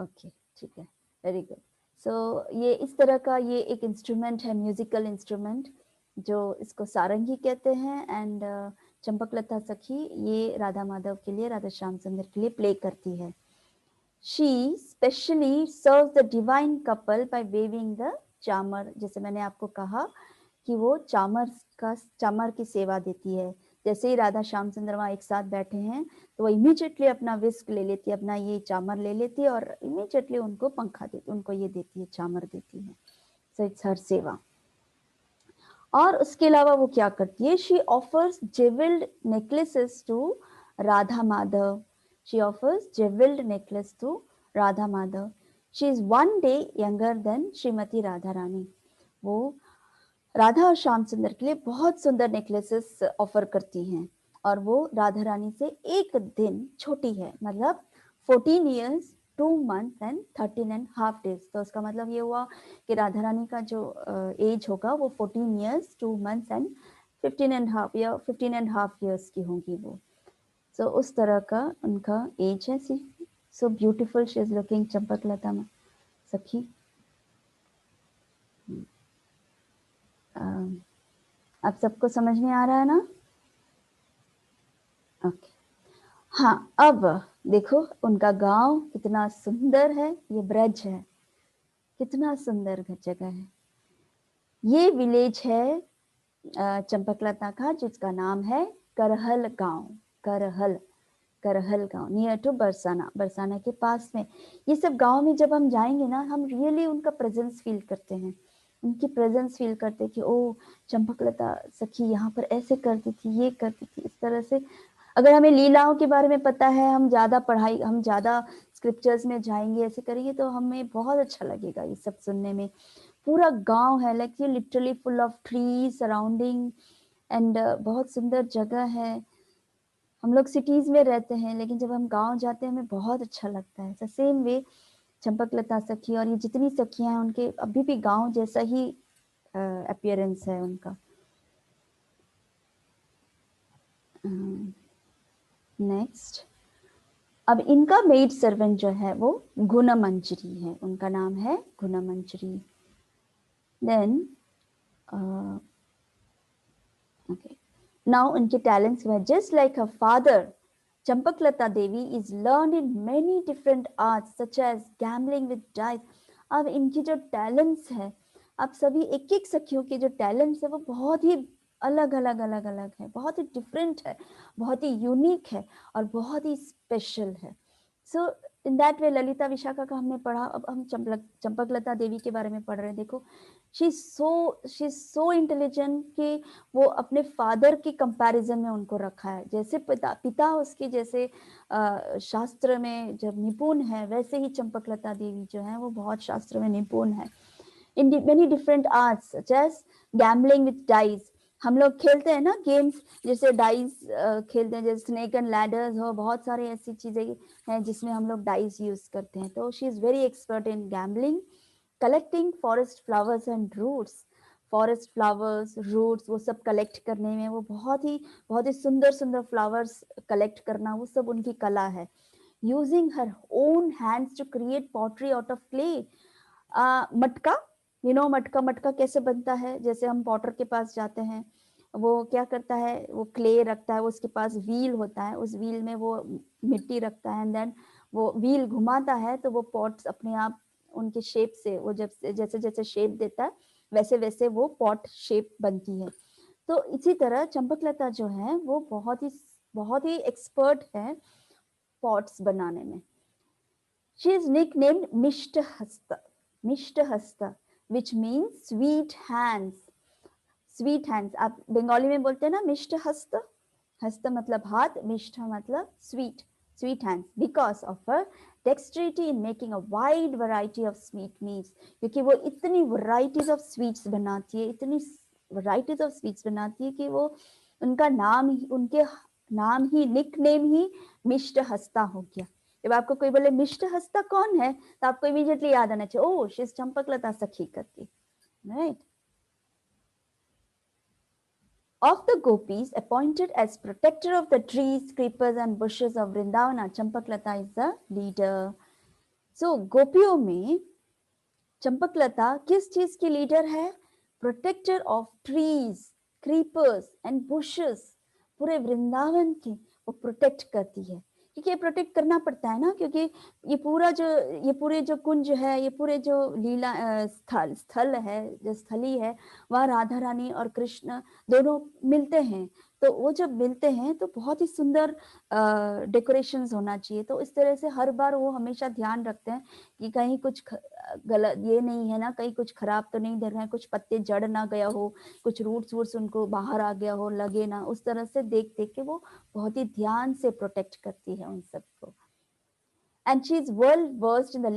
ओके, ठीक है, वेरी गुड। सो ये इस तरह का ये एक इंस्ट्रूमेंट है, म्यूजिकल इंस्ट्रूमेंट, जो इसको सारंगी कहते हैं। एंड चंपकलता सखी ये राधा माधव के लिए, राधा श्याम सुंदर के लिए प्ले करती है। She specially serves the divine couple by waving the chamar। जैसे मैंने आपको कहा कि वो चामर की सेवा देती है। जैसे ही राधा श्याम सुंदर वहाँ एक साथ बैठे हैं, तो वो इमीडिएटली अपना विस्क ले लेती है, अपना ये चामर ले लेती है और इमीडिएटली उनको पंखा देती, उनको ये देती है, चामर देती है। सो इट्स हर सेवा। और उसके अलावा वो क्या करती है, she offers jewelled necklaces to Radha Madhav. She offers jewelled necklace to Radha Madhav. She is 1 day younger than Shrimati Radha Rani. वो राधा और श्याम सुंदर के लिए बहुत सुंदर नेकलेसेस ऑफर करती हैं, और वो राधा रानी से एक दिन छोटी है, मतलब 14 years 2 months and 13.5 days। तो उसका मतलब ये हुआ कि राधा रानी का जो एज होगा वो 14 years 2 months and 15.5 या 15.5 years की होंगी वो। सो उस तरह का उनका एज है। See so beautiful she is looking, Champakalata Sakhi. आप सबको समझ में आ रहा है ना? ओके, हाँ, अब देखो उनका गांव कितना सुंदर है, ये ब्रज है, कितना सुंदर जगह है। ये विलेज है चंपकलता का, जिसका नाम है करहल गांव। करहल, करहल गांव नियर टू बरसाना, बरसाना के पास में। ये सब गांव में जब हम जाएंगे ना, हम रियली उनका प्रेजेंस फील करते हैं। उनकी प्रेजेंस फील करते कि ओ चंपकलता सखी यहाँ पर ऐसे करती थी, ये करती थी, इस तरह से। अगर हमें लीलाओं के बारे में पता है, हम ज़्यादा स्क्रिप्चर्स में जाएंगे, ऐसे करेंगे तो हमें बहुत अच्छा लगेगा ये सब सुनने में। पूरा गांव है, लाइक ये literally full of trees surrounding and बहुत सुंदर जगह है। हम लोग सिटीज में रहते हैं, लेकिन जब हम गांव जाते हैं हमें बहुत अच्छा लगता है। सेम वे चंपकलता सखी और ये जितनी सखियां हैं, उनके अभी भी गांव जैसा ही अपीयरेंस है उनका। नेक्स्ट, अब इनका मेड सर्वेंट जो है वो गुणमंजरी है, उनका नाम है गुणमंजरी। देन ओके, नाउ उनके talents were just like her father. Champaklata Devi is learned in many different arts such as gambling with dice. अब इनकी जो टैलेंट्स है, अब सभी एक एक सखियों के जो टैलेंट्स है वो बहुत ही अलग है, बहुत ही डिफरेंट है, बहुत ही यूनिक है और बहुत ही स्पेशल है। So in that way Lalita Vishakha का हमने पढ़ा। अब हम चंपकलता देवी के बारे में पढ़ रहे हैं। देखो, शी इज सो इंटेलिजेंट कि वो अपने फादर के कंपैरिजन में उनको रखा है। जैसे पिता उसके जैसे शास्त्र में जब निपुण है, वैसे ही चंपकलता देवी जो है वो बहुत शास्त्र में निपुण है। इन मेनी डिफरेंट आर्ट्स जैस गैम्बलिंग विथ डाइस, हम लोग खेलते हैं ना गेम्स, जैसे डाइस खेलते हैं, जैसे स्नेक एंड लैडर्स हो, बहुत सारी ऐसी चीजें हैं जिसमें हम लोग डाइस यूज करते हैं। तो she is very expert in gambling, collecting forest flowers and roots. Forest flowers, roots, वो सब कलेक्ट करने में वो बहुत ही सुंदर सुंदर फ्लावर्स कलेक्ट करना, वो सब उनकी कला है। Using her own hands to create pottery out of clay. मटका, मटका कैसे बनता है? जैसे हम पॉटर के पास जाते हैं, वो क्या करता है, वो क्ले रखता है, वो उसके पास व्हील होता है, उस व्हील में वो मिट्टी रखता है, एंड देन वो व्हील घुमाता है तो वो पॉट्स अपने आप उनके शेप से, वो जैसे जैसे शेप देता है वैसे वैसे वो पॉट शेप बनती है। तो इसी तरह चंपकलता जो है वो बहुत ही एक्सपर्ट है पॉट्स बनाने में। She is nicknamed Mishtahasta, which means sweet hands. Sweet hands. आप बंगाली में बोलते हैं ना मिष्ट हस्त, हस्त मतलब हाथ, मिष्ट मतलब sweet hands, because of her dexterity in making a wide variety of sweet meats. क्योंकि वो इतनी varieties of sweets बनाती है, इतनी varieties of sweets बनाती है कि वो उनका उनके नाम ही, निकनेम ही मिष्ट हस्ता हो गया। जब आपको कोई बोले मिष्ट हस्ता कौन है, तो आपको इमीडिएटली याद आना चाहिए, ओह शी इज चंपकलता सखी करके, right. Of the gopis appointed as protector of the trees, creepers and bushes of Vrindavana, Champaklata is the leader. So गोपियों में चंपकलता किस चीज की लीडर है? Protector of trees, creepers and bushes, पूरे वृंदावन के वो प्रोटेक्ट करती है। क्योंकि ये प्रोटेक्ट करना पड़ता है ना, क्योंकि ये पूरे जो कुंज है, ये पूरे जो लीला स्थल है, जो स्थली है, वहाँ राधा रानी और कृष्ण दोनों मिलते हैं। तो वो जब मिलते हैं तो बहुत ही सुंदर डेकोरेशंस होना चाहिए। तो इस तरह से हर बार वो हमेशा ध्यान रखते हैं कि कहीं कुछ गलत ये नहीं है ना, कहीं कुछ खराब तो नहीं दे रहे हैं, कुछ पत्ते जड़ ना गया हो, कुछ रूट्स वूट्स उनको बाहर आ गया हो, लगे ना, उस तरह से देख देख के वो बहुत ही ध्यान से प्रोटेक्ट करती है उन सबको। And she is well versed in the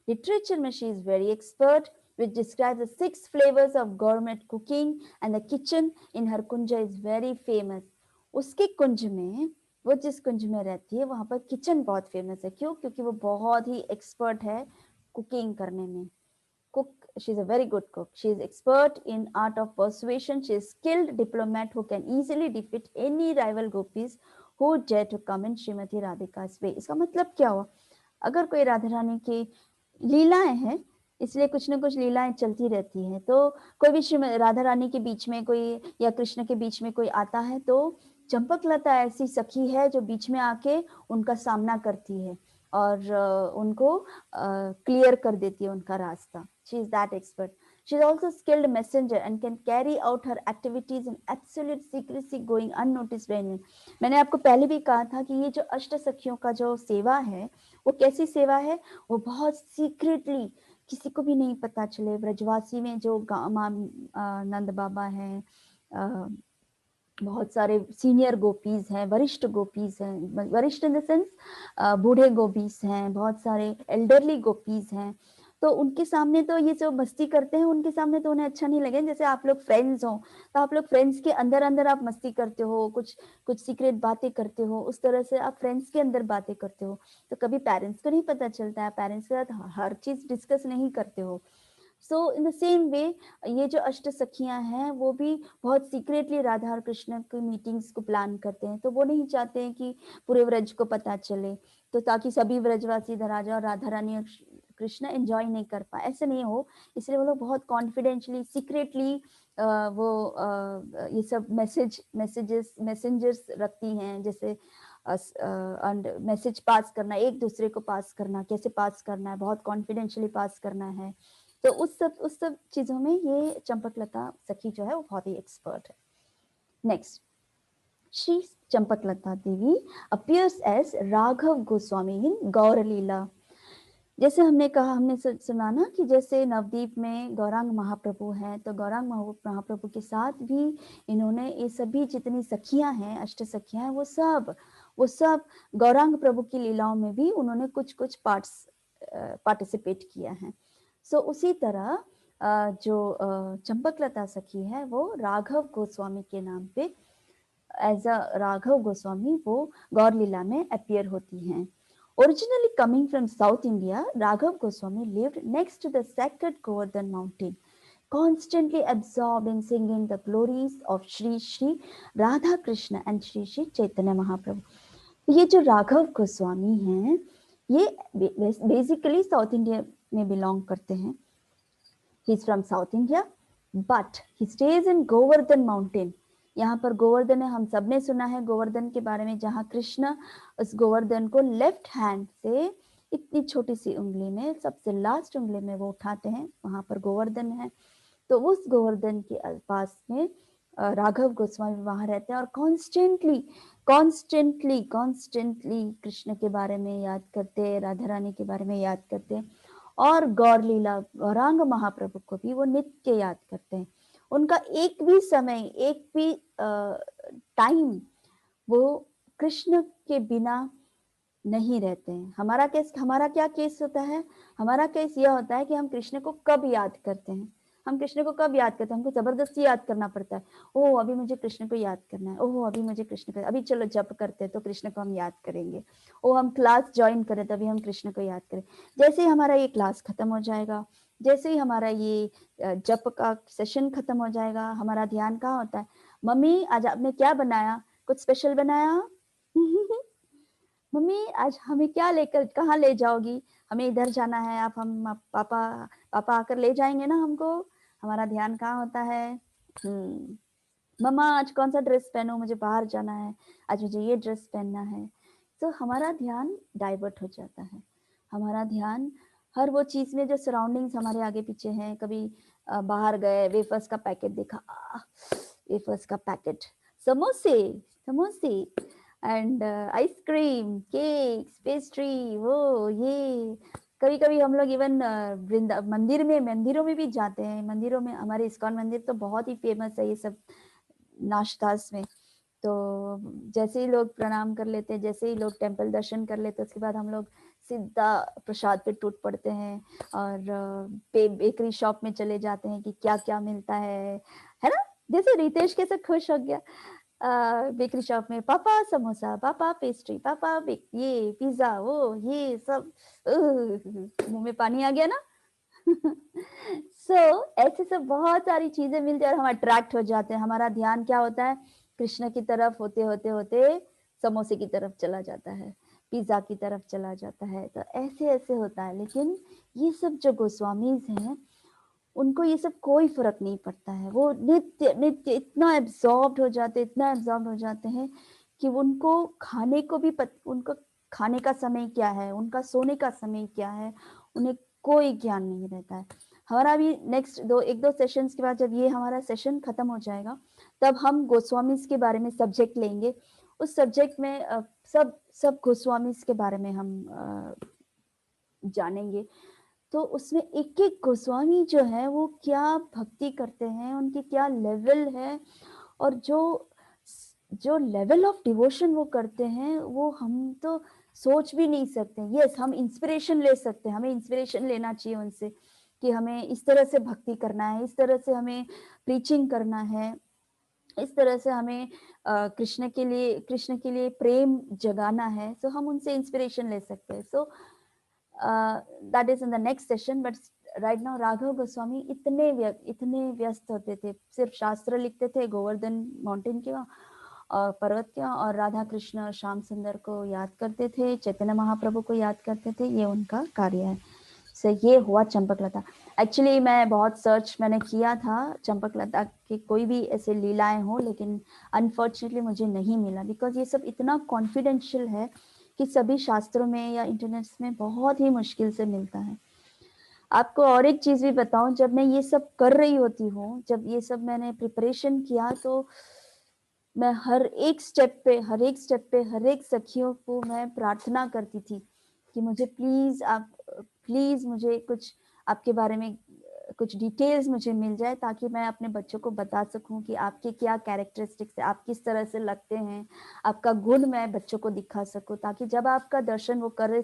literature में she is very expert, which describes the 6 flavors of gourmet cooking, and the kitchen in her kunja is very famous. उसके कुंज में, वो जिस कुंज में रहती है वहां पर किचन बहुत फेमस है। क्यों? क्योंकि वो बहुत ही एक्सपर्ट है कुकिंग करने में। She is a very good cook. She is expert in art of persuasion. She is skilled diplomat who can easily defeat any rival gopis who dare to come in Srimati Radhika's way. इसका मतलब क्या हुआ? अगर कोई राधा रानी की लीलाएं हैं, इसलिए कुछ ना कुछ लीलाएं चलती रहती हैं, तो कोई भी राधा रानी के बीच में कोई या कृष्ण के बीच में कोई आता है तो चंपकलता ऐसी सखी है जो बीच में आके उनका सामना करती है और उनको क्लियर कर देती है उनका रास्ता। She is that expert. She is also skilled messenger and can carry out her activities in absolute secrecy, going unnoticed by anyone. मैंने आपको पहले भी कहा था कि ये जो अष्ट सखियों का जो सेवा है वो कैसी सेवा है? वो बहुत सीक्रेटली, किसी को भी नहीं पता चले। ब्रजवासी में जो नंद बाबा हैं, बहुत सारे सीनियर गोपीज हैं, वरिष्ठ गोपीज हैं, वरिष्ठ इन द सेंस बूढ़े गोपीज हैं, बहुत सारे एल्डरली गोपीज हैं। तो उनके सामने तो ये जो मस्ती करते हैं, उनके सामने तो उन्हें अच्छा नहीं लगे। जैसे आप लोग फ्रेंड्स हो तो आप लोग फ्रेंड्स के अंदर अंदर आप मस्ती करते हो, कुछ कुछ सीक्रेट बातें करते हो, उस तरह से आप फ्रेंड्स के अंदर बातें करते हो। तो कभी पेरेंट्स को नहीं पता चलता है, पेरेंट्स के साथ हर चीज डिस्कस नहीं करते हो। सो इन द सेम वे ये जो अष्ट सखियां हैं वो भी बहुत सीक्रेटली राधा और कृष्ण की मीटिंग्स को प्लान करते हैं। तो वो नहीं चाहते हैं कि पूरे व्रज को पता चले, तो ताकि सभी व्रजवासी इधर आ जाए और राधा रानी और कृष्ण एंजॉय नहीं कर पाए, ऐसे नहीं हो। इसलिए वो लोग बहुत कॉन्फिडेंशियली सीक्रेटली वो ये सब मैसेंजर्स रखती हैं, जैसे मैसेज पास करना, एक दूसरे को पास करना, कैसे पास करना है, बहुत कॉन्फिडेंशियली पास करना है। तो उस सब चीजों में ये चंपकलता सखी जो है वो बहुत ही एक्सपर्ट है। नेक्स्ट, श्री चंपकलता देवी अपीयर्स एज राघव गोस्वामी इन गौर लीला। जैसे हमने कहा, हमने सुना ना कि जैसे नवदीप में गौरांग महाप्रभु हैं, तो गौरांग महाप्रभु के साथ भी इन्होंने ये सभी जितनी सखियां हैं, अष्ट सखियां हैं, वो सब गौरांग प्रभु की लीलाओं में भी उन्होंने कुछ कुछ पार्टिसिपेट किया है। सो उसी तरह जो चंपकलता सखी है वो राघव गोस्वामी के नाम पे एज अ राघव गोस्वामी वो गौर लीला में अपीयर होती हैं। Originally coming from South India, Raghav Goswami lived next to the sacred Govardhan mountain, constantly absorbed in singing the glories of Shri Shri Radha Krishna and Shri Shri Chaitanya Mahaprabhu। ये जो राघव गोस्वामी हैं ये basically south India में belong करते हैं। He is from South India, but he stays in Govardhan mountain। यहाँ पर गोवर्धन है, हम सब ने सुना है गोवर्धन के बारे में, जहाँ कृष्ण उस गोवर्धन को लेफ्ट हैंड से इतनी छोटी सी उंगली में, सबसे लास्ट उंगली में वो उठाते हैं, वहां पर गोवर्धन है। तो उस गोवर्धन के पास में राघव गोस्वामी वहां रहते हैं और कॉन्स्टेंटली कृष्ण के बारे में याद करते हैं, राधा रानी के बारे में याद करते हैं, और गौर लीला गौरांग महाप्रभु को भी वो नित्य याद करते हैं। उनका एक भी समय, एक भी टाइम वो कृष्ण के बिना नहीं रहते हैं। हमारा क्या केस होता है? हमारा केस यह होता है कि हम कृष्ण को कब याद करते हैं, हम कृष्ण को कब याद करते हैं, हमको जबरदस्ती याद करना पड़ता है। ओह अभी मुझे कृष्ण को याद करना है, ओह अभी मुझे कृष्ण को, अभी चलो जप करते हैं तो कृष्ण को हम याद करेंगे, ओह हम क्लास ज्वाइन करें तभी हम कृष्ण को याद करें। जैसे ही हमारा ये क्लास खत्म हो जाएगा, जैसे ही हमारा ये जप का सेशन खत्म हो जाएगा, हमारा ध्यान कहाँ होता है? मम्मी आज आपने क्या बनाया, कुछ स्पेशल बनाया? मम्मी आज हमें क्या लेकर, कहाँ ले जाओगी, हमें इधर जाना है, पापा आकर ले जाएंगे ना हमको। हमारा ध्यान कहाँ होता है? मम्मा आज कौन सा ड्रेस पहनूं, मुझे बाहर जाना है, आज मुझे ये ड्रेस पहनना है। तो हमारा ध्यान डाइवर्ट हो जाता है। हमारा ध्यान हर वो चीज में जो सराउंडिंग्स हमारे आगे पीछे हैं, कभी बाहर गए, वेफर्स का पैकेट देखा, वेफर्स का पैकेट, समोसे समोसे एंड आइसक्रीम, केक्स, पेस्ट्री, वो ये। कभी कभी हम लोग इवन मंदिरों में भी जाते हैं। मंदिरों में, हमारे इस्कॉन मंदिर तो बहुत ही फेमस है ये सब नाश्तास में। तो जैसे ही लोग प्रणाम कर लेते हैं, जैसे ही लोग टेम्पल दर्शन कर लेते हैं, उसके बाद हम लोग सीधा प्रसाद पे टूट पड़ते हैं और बेकरी शॉप में चले जाते हैं कि क्या क्या मिलता है ना। जैसे रितेश कैसे खुश हो गया, बेकरी शॉप में पापा समोसा, पापा पेस्ट्री, पापा ये पिज्जा, वो ये सब, मुंह में पानी आ गया ना। ऐसे सब बहुत सारी चीजें मिलती है और हम अट्रैक्ट हो जाते हैं। हमारा ध्यान क्या होता है? कृष्ण की तरफ होते होते होते समोसे की तरफ चला जाता है, पिज्जा की तरफ चला जाता है। तो ऐसे ऐसे होता है। लेकिन ये सब जो गोस्वामीज हैं, उनको ये सब कोई फर्क नहीं पड़ता है। वो नित्य नित्य इतना एब्जॉर्ब हो जाते हैं कि उनको खाने को भी उनको खाने का समय क्या है, उनका सोने का समय क्या है, उन्हें कोई ज्ञान नहीं रहता है। हमारा भी नेक्स्ट एक दो सेशंस के बाद, जब ये हमारा सेशन खत्म हो जाएगा, तब हम गोस्वामीज के बारे में सब्जेक्ट लेंगे। उस सब्जेक्ट में सब गोस्वामीज के बारे में हम जानेंगे। तो उसमें एक एक गोस्वामी जो है वो क्या भक्ति करते हैं, उनकी क्या लेवल है, और जो लेवल ऑफ डिवोशन वो करते हैं वो हम तो सोच भी नहीं सकते। यस, हम इंस्पिरेशन ले सकते हैं, हमें इंस्पिरेशन लेना चाहिए उनसे कि हमें इस तरह से भक्ति करना है, इस तरह से हमें प्रीचिंग करना है, इस तरह से हमें कृष्ण के लिए प्रेम जगाना है। सो हम उनसे इंस्पिरेशन ले सकते हैं। So that is in the next session. But right now Raghav Goswami इतने व्यस्त होते थे, सिर्फ शास्त्र लिखते थे गोवर्धन माउंटेन के और पर्वत के, और राधा कृष्ण और श्याम सुंदर को याद करते थे, चैतन्य महाप्रभु को याद करते थे। ये उनका कार्य है। से ये हुआ चंपकलता। एक्चुअली मैं बहुत सर्च मैंने किया था चंपकलता की कोई भी ऐसे लीलाएं हो, लेकिन अनफॉर्चुनेटली मुझे नहीं मिला, बिकॉज ये सब इतना कॉन्फिडेंशियल है कि सभी शास्त्रों में या इंटरनेट में बहुत ही मुश्किल से मिलता है। आपको और एक चीज भी बताऊं, जब मैं ये सब कर रही होती हूँ, जब ये सब मैंने प्रिपरेशन किया, तो मैं हर एक स्टेप पे हर एक सखियों को मैं प्रार्थना करती थी कि मुझे प्लीज मुझे कुछ आपके बारे में कुछ डिटेल्स मुझे मिल जाए, ताकि मैं अपने बच्चों को बता सकूं कि आपके क्या कैरेक्टरिस्टिक्स है, आप किस तरह से लगते हैं, आपका गुण मैं बच्चों को दिखा सकूं, ताकि जब आपका दर्शन वो करे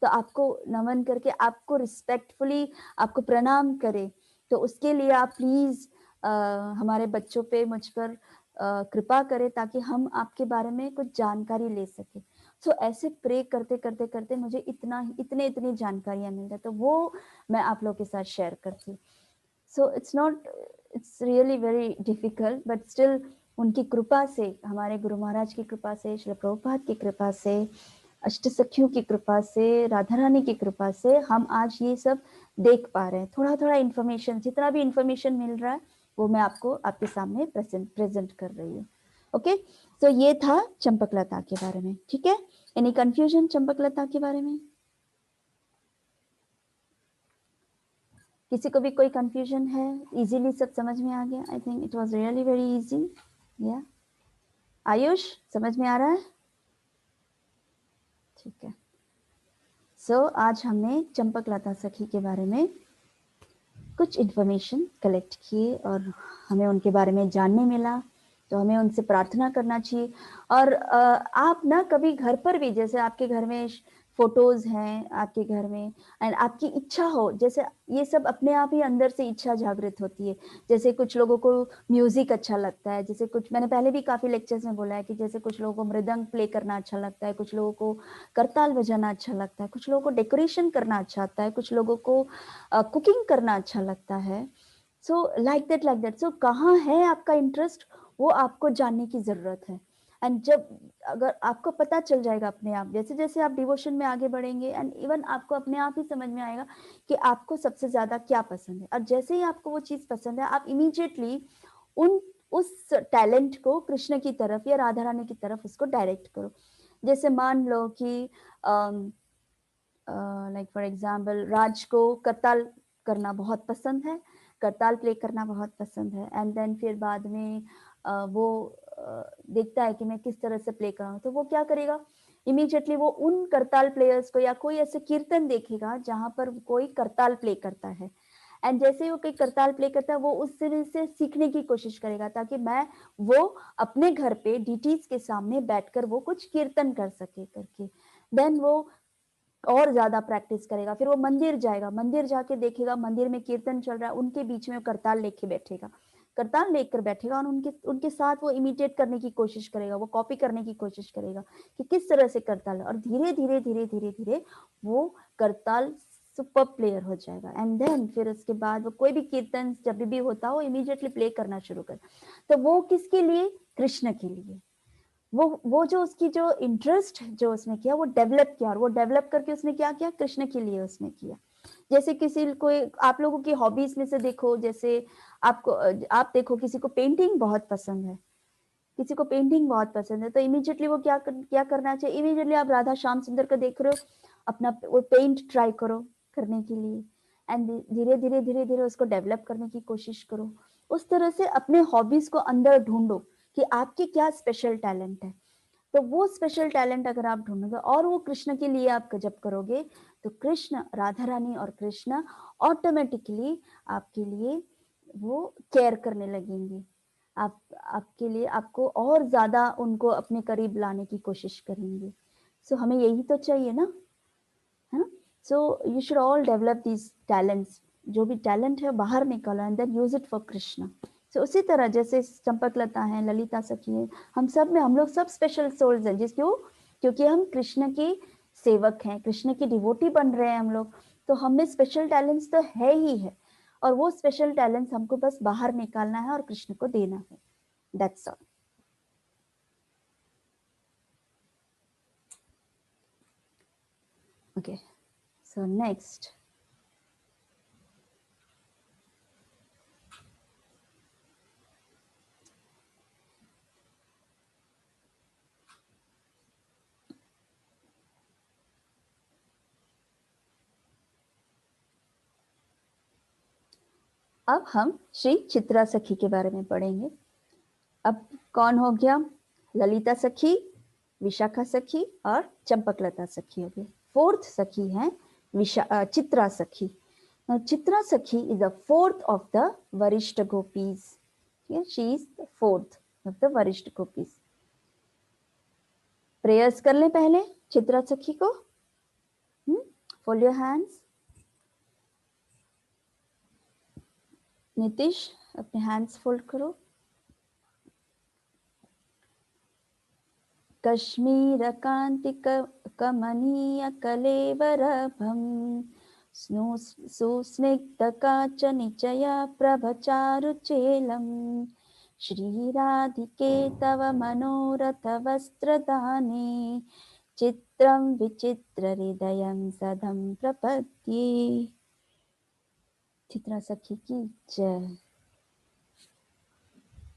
तो आपको नमन करके, आपको रिस्पेक्टफुली आपको प्रणाम करे। तो उसके लिए आप प्लीज हमारे बच्चों पे मुझ पर कृपा करें, ताकि हम आपके बारे में कुछ जानकारी ले सके। सो ऐसे प्रे करते करते करते मुझे इतनी जानकारियां मिल जाए, तो वो मैं आप लोगों के साथ शेयर करती हूँ। So it's really very difficult, but still उनकी कृपा से, हमारे गुरु महाराज की कृपा से, श्री प्रभुपाद की कृपा से, अष्ट सखियों की कृपा से, राधा रानी की कृपा से हम आज ये सब देख पा रहे हैं। थोड़ा थोड़ा इन्फॉर्मेशन, जितना भी इन्फॉर्मेशन मिल रहा है वो मैं आपको आपके सामने प्रेजेंट कर रही हूँ। ओके, तो ये था चंपकलता के बारे में। ठीक है, एनी कंफ्यूजन चंपकलता के बारे में? किसी को भी कोई कंफ्यूजन है? इजीली सब समझ में आ गया? I think it was really very easy. या आयुष, समझ में आ रहा है? ठीक है। सो आज हमने चंपकलता सखी के बारे में कुछ इन्फॉर्मेशन कलेक्ट किए और हमें उनके बारे में जानने मिला, तो हमें उनसे प्रार्थना करना चाहिए। और आप ना कभी घर पर भी, जैसे आपके घर में फोटोज हैं आपके घर में, एंड आपकी इच्छा हो, जैसे ये सब अपने आप ही अंदर से इच्छा जागृत होती है। जैसे कुछ लोगों को म्यूजिक अच्छा लगता है, जैसे कुछ मैंने पहले भी काफी लेक्चर्स में बोला है कि जैसे कुछ लोगों को मृदंग प्ले करना अच्छा लगता है, कुछ लोगों को करताल बजाना अच्छा लगता है, कुछ लोगों को डेकोरेशन करना अच्छा लगता है, कुछ लोगों को कुकिंग करना अच्छा लगता है। So like that. सो कहाँ है आपका इंटरेस्ट, वो आपको जानने की जरूरत है। एंड जब अगर आपको पता चल जाएगा अपने आप, जैसे जैसे आप डिवोशन में आगे बढ़ेंगे, एंड इवन आपको अपने आप ही समझ में आएगा कि आपको सबसे ज्यादा क्या पसंद है, और जैसे ही आपको वो चीज पसंद है, आप इमीडिएटली उन उस टैलेंट को कृष्ण की तरफ या राधा रानी की तरफ उसको डायरेक्ट करो। जैसे मान लो कि लाइक फॉर एग्जाम्पल राज को करताल करना बहुत पसंद है, करताल प्ले करना बहुत पसंद है, एंड देन फिर बाद में वो देखता है कि मैं किस तरह से प्ले करूँ, तो वो क्या करेगा, इमीडिएटली वो उन करताल प्लेयर्स को या कोई ऐसे कीर्तन देखेगा जहां पर कोई करताल प्ले करता है, एंड जैसे ही वो कोई करताल प्ले करता है वो उस तरह से सीखने की कोशिश करेगा, ताकि मैं वो अपने घर पे डीटीज के सामने बैठकर वो कुछ कीर्तन कर सके करके। देन वो और ज्यादा प्रैक्टिस करेगा, फिर वो मंदिर जाएगा, मंदिर जाके देखेगा मंदिर में कीर्तन चल रहा है, उनके बीच में करताल लेके बैठेगा, करताल लेकर बैठेगा, और उनके उनके साथ वो इमिटेट करने की कोशिश करेगा, वो कॉपी करने की कोशिश करेगा कि किस तरह से करताल, और धीरे धीरे धीरे धीरे धीरे वो करताल सुपर प्लेयर हो जाएगा। एंड देन फिर उसके बाद वो कोई भी कीर्तन जब भी होता हो इमीडिएटली प्ले करना शुरू कर। तो वो किसके लिए? कृष्ण के लिए। वो जो उसकी जो इंटरेस्ट जो उसने किया वो डेवलप किया, और वो डेवलप करके उसने क्या किया, कृष्ण के लिए उसने किया। जैसे किसी को, आप लोगों की हॉबीज में से देखो, जैसे आपको आप देखो किसी को पेंटिंग बहुत पसंद है, किसी को पेंटिंग बहुत पसंद है, तो इमीडिएटली वो क्या करना चाहिए, इमीडिएटली आप राधा श्याम सुंदर को देख रहे हो, अपना वो पेंट ट्राई करो करने के लिए, एंड धीरे धीरे धीरे धीरे उसको डेवलप करने की कोशिश करो। उस तरह से अपने हॉबीज को अंदर ढूंढो कि आपकी क्या स्पेशल टैलेंट है। तो वो स्पेशल टैलेंट अगर आप ढूंढोगे और वो कृष्ण के लिए आप जब करोगे, तो कृष्ण, राधा रानी और कृष्ण ऑटोमेटिकली आपके लिए वो केयर करने लगेंगे, आपके लिए, आपको और ज्यादा उनको अपने करीब लाने की कोशिश करेंगे। सो हमें यही तो चाहिए ना, है ना? So you should all develop these talents, जो भी टैलेंट है बाहर निकालो and then use it for Krishna. So उसी तरह जैसे चंपकलता है, ललिता सखी है, हम सब में, हम लोग सब स्पेशल सोल्स हैं, जिस क्यों, क्योंकि हम कृष्ण के सेवक हैं, कृष्ण की डिवोटी बन रहे हैं हम लोग, तो हमें स्पेशल टैलेंट्स तो है ही है, और वो स्पेशल टैलेंट्स हमको बस बाहर निकालना है और कृष्ण को देना है। That's all. Okay, so next, अब हम श्री चित्रा सखी के बारे में पढ़ेंगे। अब कौन हो गया? ललिता सखी, विशाखा सखी और चंपकलता सखी हो गई। फोर्थ सखी है चित्रा सखी। Now, चित्रा सखी is the fourth of the वरिष्ठ gopis. She is the fourth of the वरिष्ठ गोपीज। प्रेयर्स कर ले पहले चित्रा सखी को। Fold your hands. नीतीश, अपने हैंड्स फोल्ड करो। कश्मीर कांति कमनीय कलेवरभम सुस्निग्धकाचनिचया प्रभचारुचेलम् श्रीराधिके तव मनोरथवस्त्रदाने चित्रं विचित्रहृदयं सदं प्रपद्ये। चित्रा सखी की जय।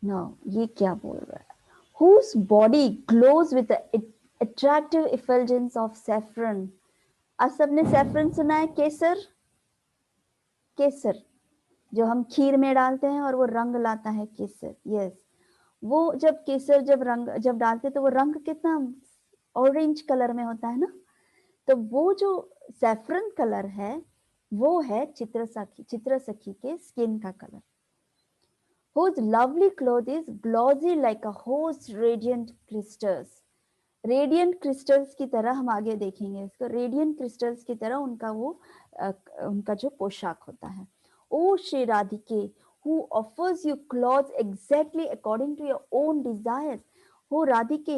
नो, ये क्या बोल रहा है? Whose body glows with the attractive effulgence of saffron। आज सबने सैफरन सुना है? केसर, केसर जो हम खीर में डालते हैं और वो रंग लाता है, केसर। यस, वो जब केसर जब डालते तो वो रंग कितना ऑरेंज कलर में होता है ना, तो वो जो सैफरन कलर है वो है चित्रा सखी के स्किन का colour. Whose lovely cloth is glossy like a host radiant crystals। Radiant crystals की तरह, हम आगे देखेंगे इसको, रेडियंट क्रिस्टल्स की तरह उनका वो उनका जो पोशाक होता है। ओ Shri Radhike, who offers you clothes exactly according to your own desires. हो राधिके,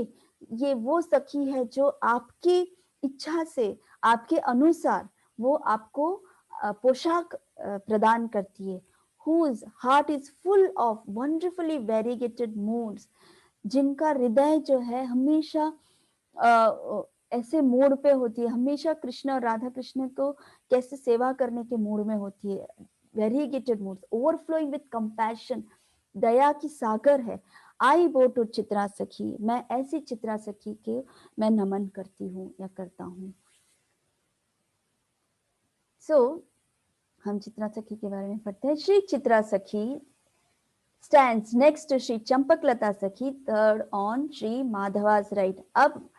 ये वो सखी है जो आपकी इच्छा से, आपके अनुसार वो आपको पोशाक प्रदान करती है। Whose heart is full of wonderfully variegated moods। जिनका हृदय जो है हमेशा ऐसे मूड पे होती है, हमेशा कृष्ण और राधा कृष्ण को कैसे सेवा करने के मूड में होती है। Variegated mood, overflowing with compassion, दया की सागर है। आई बो टू चित्रा सखी, मैं ऐसी चित्रा सखी के मैं नमन करती हूँ या करता हूँ। सो हम चित्रा सखी के बारे में पढ़ते हैं। श्री चित्रा सखी stands next to Shri Champaklata Sakhi, third on Shri Madhava's right। अब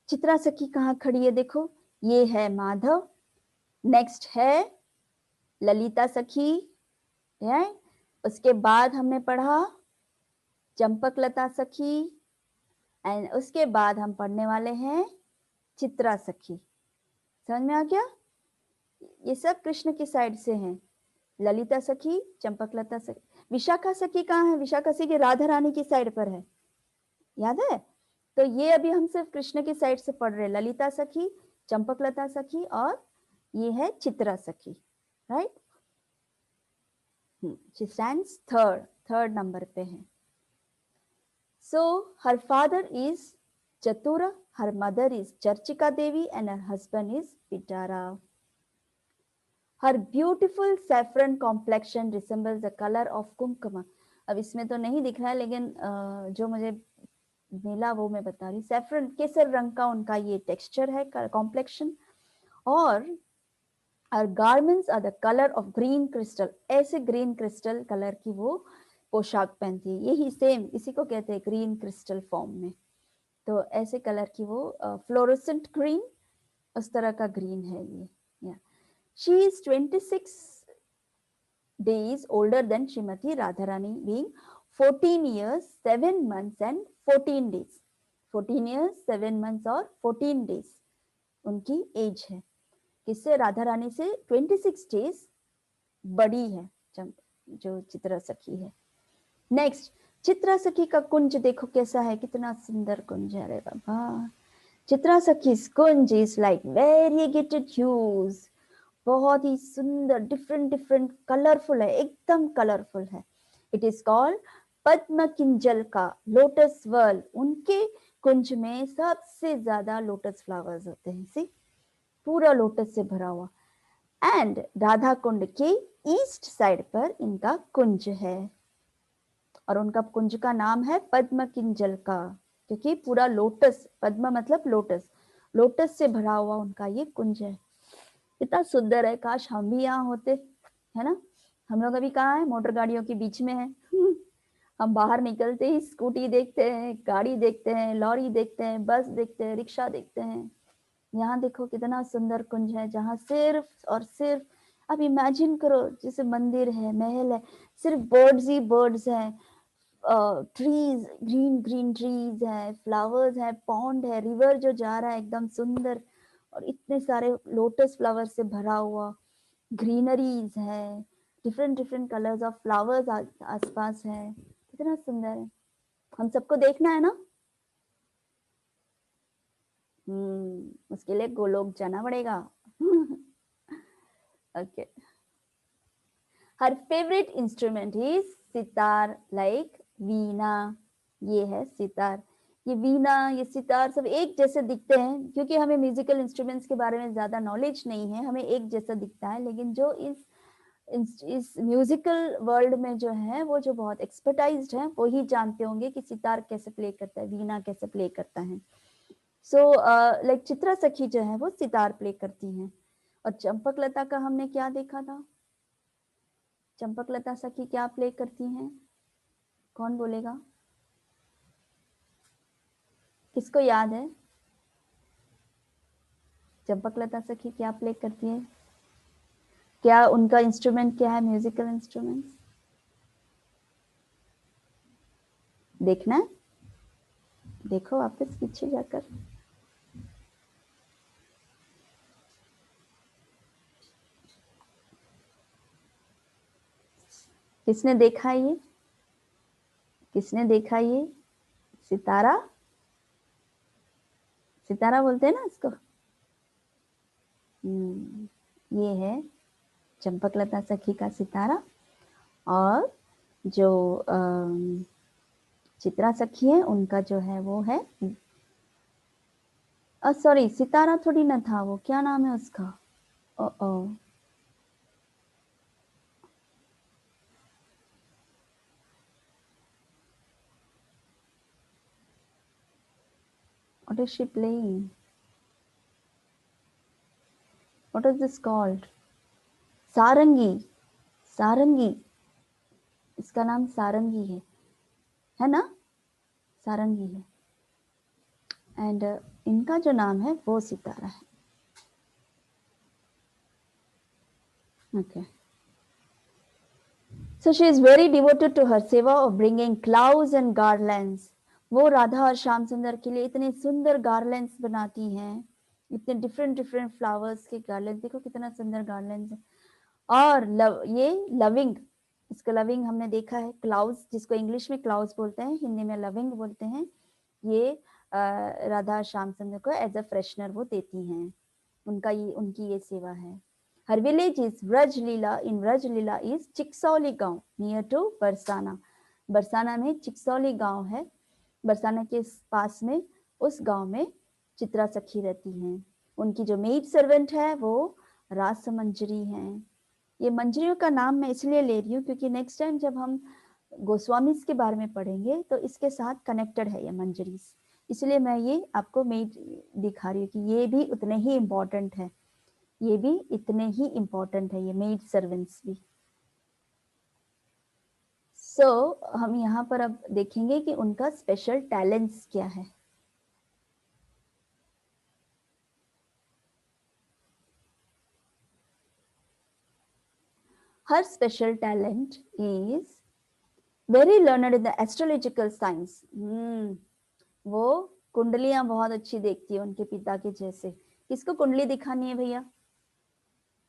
चित्रा सखी कहाँ खड़ी है? देखो, ये है माधव, नेक्स्ट है ललिता सखी है, उसके बाद हमने पढ़ा चंपकलता सखी, एंड उसके बाद हम पढ़ने वाले हैं चित्रा सखी। समझ में आ गया? ये सब कृष्ण की साइड से हैं। ललिता सखी, चंपकलता सखी। विशाखा सखी कहाँ है? विशाखा सखी राधा रानी की साइड पर है, याद है? तो ये अभी हम सिर्फ कृष्ण की साइड से पढ़ रहे हैं, ललिता सखी, चंपकलता सखी और ये है चित्रा सखी, right? She stands third number पे है। So her father is Chatura, her mother is Charchika Devi and her husband is Pitara. Her beautiful saffron complexion resembles the colour of kumkum. अब इसमें तो नहीं दिख रहा है, लेकिन जो मुझे मिला वो मैं बता रही। सैफरन, केसर रंग का उनका ये टेक्सचर है, कॉम्प्लेक्शन। और our garments are the color of green crystal। ऐसे ग्रीन क्रिस्टल कलर की वो पोशाक पहनती है, यही सेम इसी को कहते हैं ग्रीन क्रिस्टल फॉर्म में। तो ऐसे कलर की वो फ्लोरोसेंट ग्रीन, उस तरह का ग्रीन है ये, Yeah. She is 26 days older than Srimati Radharani, being 14 years, 7 months and 14 days. 14 years, 7 months और 14 days उनकी एज है. किससे? राधा रानी से 26 डेज बड़ी है जो चित्रा सखी है. नेक्स्ट, चित्रा सखी का कुंज देखो कैसा है, कितना सुंदर कुंज है. अरे बाबा, चित्रा सखी कुंज इज लाइक वेरिएटेड ह्यूज, बहुत ही सुंदर, डिफरेंट डिफरेंट कलरफुल है, एकदम कलरफुल है. इट इज कॉल्ड पद्म किंजल का लोटस वर्ल्ड. उनके कुंज में सबसे ज्यादा लोटस फ्लावर्स होते हैं. सी, पूरा लोटस से भरा हुआ. एंड राधा कुंड के ईस्ट साइड पर इनका कुंज है और उनका कुंज का नाम है पद्म किंजल का, क्योंकि पूरा लोटस, पद्म मतलब लोटस, लोटस से भरा हुआ उनका ये कुंज है. कितना सुंदर है. काश हम भी यहाँ होते, है ना. हम लोग अभी कहाँ है? मोटर गाड़ियों के बीच में है. हम बाहर निकलते ही स्कूटी देखते हैं, गाड़ी देखते हैं, लॉरी देखते हैं, बस देखते हैं, रिक्शा देखते हैं. यहाँ देखो कितना सुंदर कुंज है, जहाँ सिर्फ और सिर्फ, अब इमेजिन करो जैसे मंदिर है, महल है, सिर्फ बर्ड्स ही बर्ड्स हैं, ट्रीज, ग्रीन ग्रीन ट्रीज है, फ्लावर्स है, पॉन्ड है, रिवर जो जा रहा है एकदम सुंदर, और इतने सारे लोटस फ्लावर से भरा हुआ, ग्रीनरीज है, different different colours of flowers आसपास है. कितना सुंदर है. हम सबको देखना है ना. उसके लिए गोलोक जाना पड़ेगा. Okay. Her favourite instrument is sitar, like veena. ये है सितार. ये वीणा, ये सितार सब एक जैसे दिखते हैं, क्योंकि हमें म्यूजिकल इंस्ट्रूमेंट्स के बारे में ज्यादा नॉलेज नहीं है, हमें एक जैसा दिखता है. लेकिन जो इस म्यूजिकल वर्ल्ड में जो है, वो जो बहुत एक्सपर्टाइज्ड है, वो ही जानते होंगे कि सितार कैसे प्ले करता है, वीणा कैसे प्ले करता है. सो लाइक चित्रा सखी जो है वो सितार प्ले करती हैं. और चंपकलता का हमने क्या देखा था? चंपकलता सखी क्या प्ले करती हैं? कौन बोलेगा? किसको याद है? चंपकलता सखी क्या प्ले करती है? क्या उनका इंस्ट्रूमेंट क्या है? म्यूजिकल इंस्ट्रूमेंट देखना है, देखो वापस पीछे जाकर. किसने देखा ये? किसने देखा ये? सितारा, सितारा बोलते हैं ना इसको. ये है चंपकलता सखी का सितारा. और जो चित्रा सखी है उनका जो है वो है, सॉरी सितारा थोड़ी ना था वो, क्या नाम है उसका? ओ what is she playing? What is this called? सारंगी. सारंगी, इसका नाम सारंगी है ना. सारंगी है. एंड इनका जो नाम है वो सितारा है. Okay. So she is very devoted to her seva of bringing clouds and garlands. वो राधा और श्याम सुंदर के लिए इतने सुंदर गार्लैंड्स बनाती हैं, इतने डिफरेंट डिफरेंट फ्लावर्स के गार्लैंड. देखो कितना सुंदर गार्लैंड्स है. और ये लविंग, इसको लविंग हमने देखा है. क्लाउड्स, जिसको इंग्लिश में क्लाउड्स बोलते हैं, हिंदी में लविंग बोलते हैं. ये राधा श्याम सुंदर को एज अ फ्रेशनर वो देती हैं. उनकी ये सेवा है. Her village is Vrajlila. In Vrajlila is चिकसौली गांव, near to बरसाना. बरसाना में चिकसौली गांव है. बरसाना के पास में उस गांव में चित्रा सखी रहती हैं. उनकी जो मेड सर्वेंट है वो रास मंजरी है. ये मंजरियों का नाम मैं इसलिए ले रही हूँ क्योंकि नेक्स्ट टाइम जब हम गोस्वामीज के बारे में पढ़ेंगे तो इसके साथ कनेक्टेड है ये मंजरीज, इसलिए मैं ये आपको मेड दिखा रही हूँ कि ये भी उतने ही इम्पोर्टेंट है. ये भी इतने ही इम्पोर्टेंट है, ये मेड सर्वेंट्स भी. सो हम यहाँ पर अब देखेंगे कि उनका स्पेशल टैलेंट्स क्या है. Her special talent is very learned in the astrological science. वो कुंडलियां बहुत अच्छी देखती है उनके पिता के जैसे. किसको कुंडली दिखानी है भैया?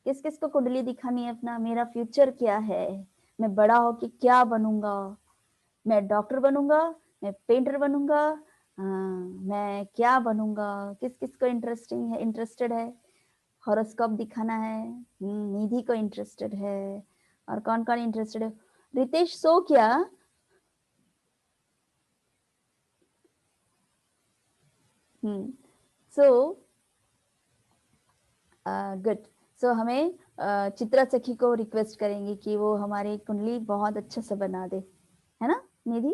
किस किस को कुंडली दिखानी है अपना? मेरा फ्यूचर क्या है, मैं बड़ा होके क्या बनूंगा, मैं डॉक्टर बनूंगा, मैं पेंटर बनूंगा, मैं क्या बनूंगा? किस किस को इंटरेस्टेड है? हॉरोस्कोप दिखाना है. निधि को इंटरेस्टेड है. और कौन कौन इंटरेस्टेड है? रितेश सो क्या? So good. सो हमें चित्रा सखी को रिक्वेस्ट करेंगे कि वो हमारी कुंडली बहुत अच्छा से बना दे, है ना निधि?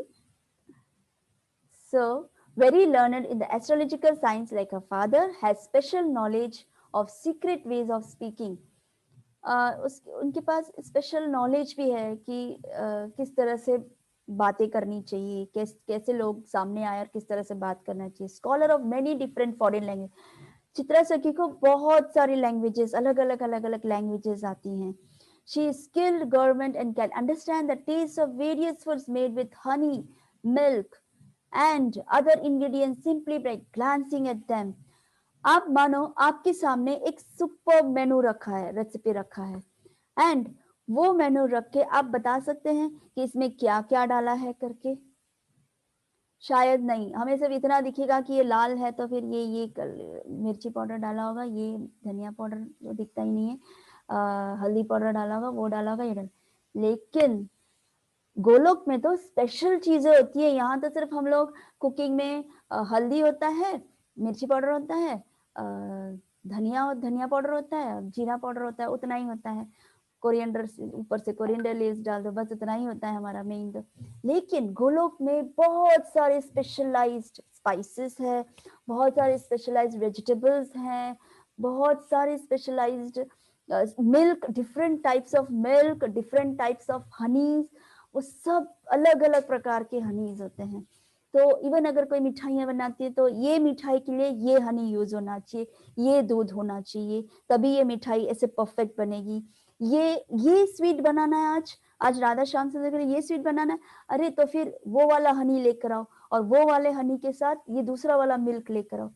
So very learned in the astrological science like her father, has special knowledge of secret ways of speaking. उनके पास स्पेशल नॉलेज भी है कि किस तरह से बातें करनी चाहिए, कैसे लोग सामने आए और किस तरह से बात करना चाहिए. Scholar of many different foreign language. Chitra सखी को बहुत सारी लैंग्वेजेस, अलग अलग लैंग्वेजेस आती हैं. She is skilled government and can understand the taste of various foods made with honey, milk and other ingredients simply by glancing at them. आप मानो आपके सामने एक सुपर मेनू रखा है, रेसिपी रखा है, एंड वो मेनू रख के आप बता सकते हैं कि इसमें क्या क्या डाला है करके? शायद नहीं. हमें सिर्फ इतना दिखेगा कि ये लाल है तो फिर ये मिर्ची पाउडर डाला होगा, ये धनिया पाउडर जो दिखता ही नहीं है, हल्दी पाउडर डाला होगा, वो डाला होगा, ये डाला. लेकिन गोलोक में तो स्पेशल चीजें होती है. यहाँ तो सिर्फ हम लोग कुकिंग में हल्दी होता है, मिर्ची पाउडर होता है, धनिया पाउडर होता है, जीरा पाउडर होता है, उतना ही होता है. कोरिएंडर ऊपर से कोरिएंडर लीव्स डाल दो, बस इतना ही होता है हमारा मेन तो. लेकिन गोलोक में बहुत सारे स्पेशलाइज्ड स्पाइसेस है, बहुत सारे स्पेशलाइज्ड वेजिटेबल्स हैं, बहुत सारे specialized milk, different types of milk, different types of honeys. वो सब अलग अलग प्रकार के हनीज होते हैं. तो इवन अगर कोई मिठाइयाँ बनाती है तो ये मिठाई के लिए ये हनी यूज होना चाहिए, ये दूध होना चाहिए, तभी ये मिठाई ऐसे परफेक्ट बनेगी. ये स्वीट बनाना है, आज राधा श्याम सुंदर ये स्वीट बनाना है, अरे तो फिर वो वाला हनी लेकर आओ, और वो वाले हनी के साथ ये दूसरा वाला मिल्क लेकर आओ.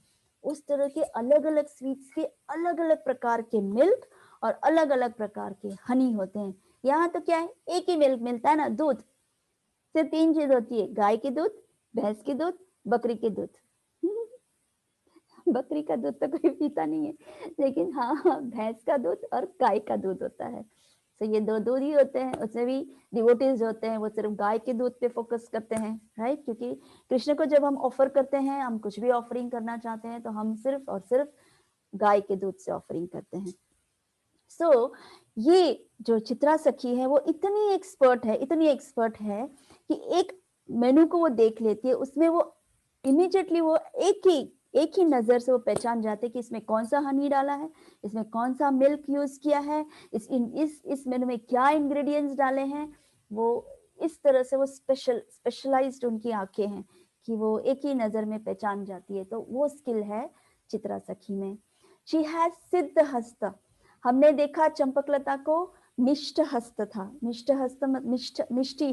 उस तरह के अलग अलग स्वीट्स के अलग अलग प्रकार के मिल्क और अलग अलग प्रकार के हनी होते हैं. यहाँ तो क्या है, एक ही मिल्क मिलता है ना, दूध. सिर्फ 3 चीज होती है, गाय के दूध, भैंस के दूध, बकरी के दूध. बकरी का दूध तो कोई पीता नहीं है, लेकिन हाँ भैंस का दूध और गाय का दूध होता है. तो ये दो दूध ही होते हैं. उसमें भी डिवोटीज होते हैं, वो सिर्फ गाय के दूध पे फोकस करते हैं, राइट? क्योंकि कृष्ण को जब हम ऑफर करते हैं, हम कुछ भी ऑफरिंग करना चाहते हैं, तो हम सिर्फ और सिर्फ गाय के दूध से ऑफरिंग करते हैं. सो ये जो चित्रा सखी है वो इतनी एक्सपर्ट है कि एक मेनू को वो देख लेती है, उसमें वो इमीडिएटली वो एक ही नजर से वो पहचान जाते कि इसमें कौन सा हनी डाला है, इसमें कौन सा मिल्क यूज किया है, इस मेनू में क्या इंग्रेडिएंट्स डाले हैं. वो इस तरह से वो स्पेशलाइज्ड उनकी आंखें हैं कि वो एक ही नजर में पहचान जाती है. तो वो स्किल है चित्रा सखी में. शी हैज सिद्ध हस्त. हमने देखा चंपकलता को मिष्ट हस्त था, मिष्टी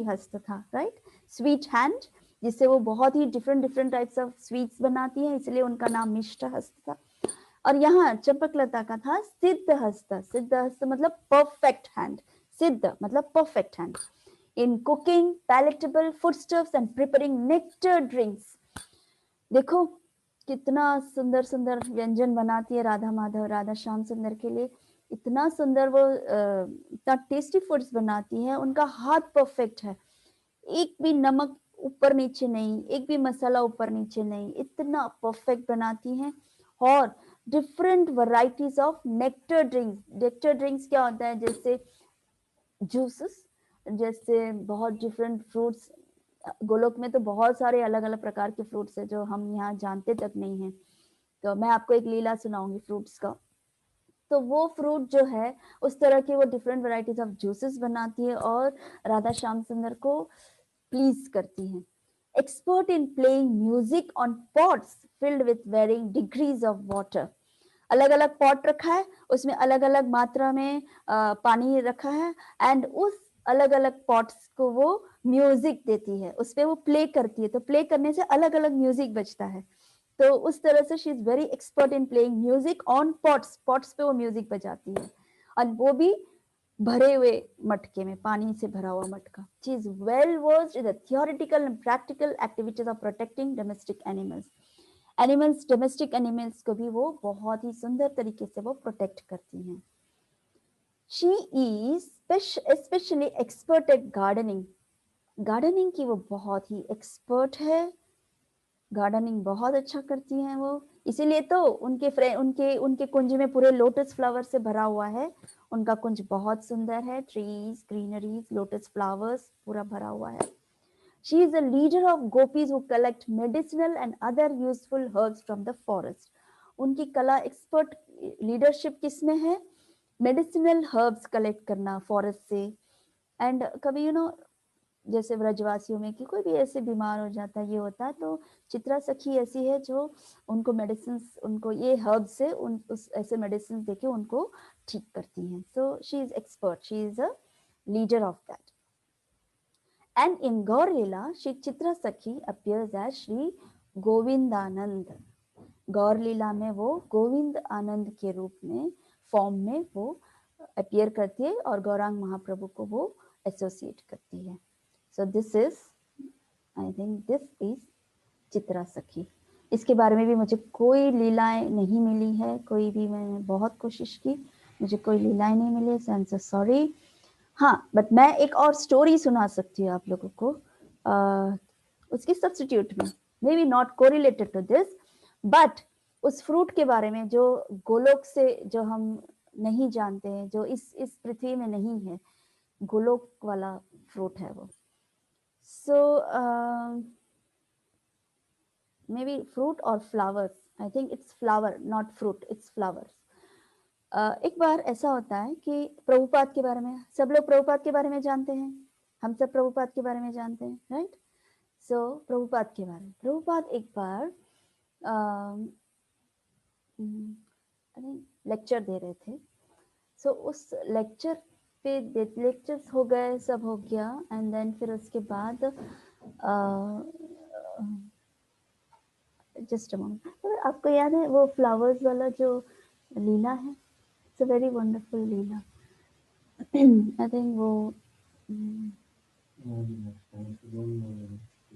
हस्त था, राइट? स्वीट हैंड, जिससे वो बहुत ही डिफरेंट टाइप्स ऑफ स्वीट्स बनाती है, इसलिए उनका नाम मिष्ट हस्त था. और यहाँ चंपकलता का था सिद्ध हस्त. सिद्ध हस्त मतलब परफेक्ट हैंड, सिद्ध मतलब perfect hand in cooking palatable foodstuffs and preparing nectar drinks. देखो कितना सुंदर सुंदर व्यंजन बनाती है राधा श्याम सुंदर के लिए. इतना सुंदर वो इतना टेस्टी फूड्स बनाती है. उनका हाथ परफेक्ट है, एक भी नमक ऊपर नीचे नहीं, एक भी मसाला ऊपर नीचे नहीं, इतना परफेक्ट बनाती हैं. और different varieties of nectar drinks. Nectar drinks क्या होता है? जैसे जूसेस, जैसे बहुत डिफरेंट फ्रूट्स. गोलोक में तो बहुत सारे अलग अलग प्रकार के फ्रूट्स है जो हम यहाँ जानते तक नहीं है. तो मैं आपको एक लीला सुनाऊंगी फ्रूट्स का. तो वो फ्रूट जो है, उस तरह के वो डिफरेंट वैरायटीज ऑफ जूसेस बनाती है और राधा श्याम सुंदर को प्लीज करती हैं. Expert in playing music on pots filled with varying degrees of water. अलग अलग पॉट रखा है, उसमें अलग अलग मात्रा में पानी रखा है, एंड उस अलग अलग पॉट्स को वो म्यूजिक देती है, उस पे वो प्ले करती है, तो प्ले करने से अलग अलग म्यूजिक बजता है। तो उस तरह से she is very expert in playing music on pots, pots पे वो म्यूजिक बजाती है, और वो भी भरे हुए मटके में, पानी से भरा हुआ मटका। She is well versed in the theoretical and practical activities of protecting domestic animals, domestic animals को भी वो बहुत ही सुंदर तरीके से वो प्रोटेक्ट करती हैं। She is specially expert at gardening, gardening की वो बहुत ही एक्सपर्ट है, गार्डनिंग बहुत अच्छा करती हैं वो, इसीलिए तो उनके कुंज में पूरे लोटस फ्लावर से भरा हुआ है। उनका कुंज बहुत सुंदर है, ट्रीज, ग्रीनरीज, लोटस फ्लावर्स पूरा भरा हुआ है। She is a leader of gopis who collect medicinal and other useful herbs from the forest. उनकी कला, एक्सपर्ट लीडरशिप किसमें है? मेडिसिनल हर्ब्स कलेक्ट करना फॉरेस्ट से। एंड कभी जैसे व्रजवासियों में कि कोई भी ऐसे बीमार हो जाता है, ये होता है, तो चित्रा सखी ऐसी है जो उनको मेडिसिन, उनको ये हर्ब से उस ऐसे मेडिसिन देके उनको ठीक करती हैं। So she is expert, she is a leader of that. And in Gaur Leela, Shri Chitra Sakhi appears as Shri Govindananda. Gaura लीला में वो गोविंद आनंद के रूप में, फॉर्म में वो अपीयर करती है और गौरांग महाप्रभु को वो एसोसिएट करती है। सो this is, I think this is Chitra सखी। इसके बारे में भी मुझे कोई लीलाएं नहीं मिली है, कोई भी, मैंने बहुत कोशिश की, मुझे कोई लीलाएं नहीं मिली, सो आई एम सो सॉरी। हाँ, बट मैं एक और स्टोरी सुना सकती हूँ आप लोगों को, उसकी सब्स्टिट्यूट में, may be not correlated to this, but उस फ्रूट के बारे में जो गोलोक से, जो हम नहीं जानते हैं, जो इस पृथ्वी में नहीं है, गोलोक वाला फ्रूट है वो। सो मे बी फ्रूट और flowers, I think it's flower not fruit, it's flowers. एक बार ऐसा होता है कि प्रभुपाद के बारे में, सब लोग प्रभुपाद के बारे में जानते हैं, हम सब प्रभुपाद के बारे में जानते हैं, राइट? सो प्रभुपाद के बारे में, प्रभुपाद एक बार लेक्चर दे रहे थे। सो उस लेक्चर पे, लेक्चर्स हो गए, सब हो गया, एंड देन फिर उसके बाद जस्ट अ मोमेंट, आपको याद है वो फ्लावर्स वाला जो लीला है? It's a very wonderful Leela. I think वो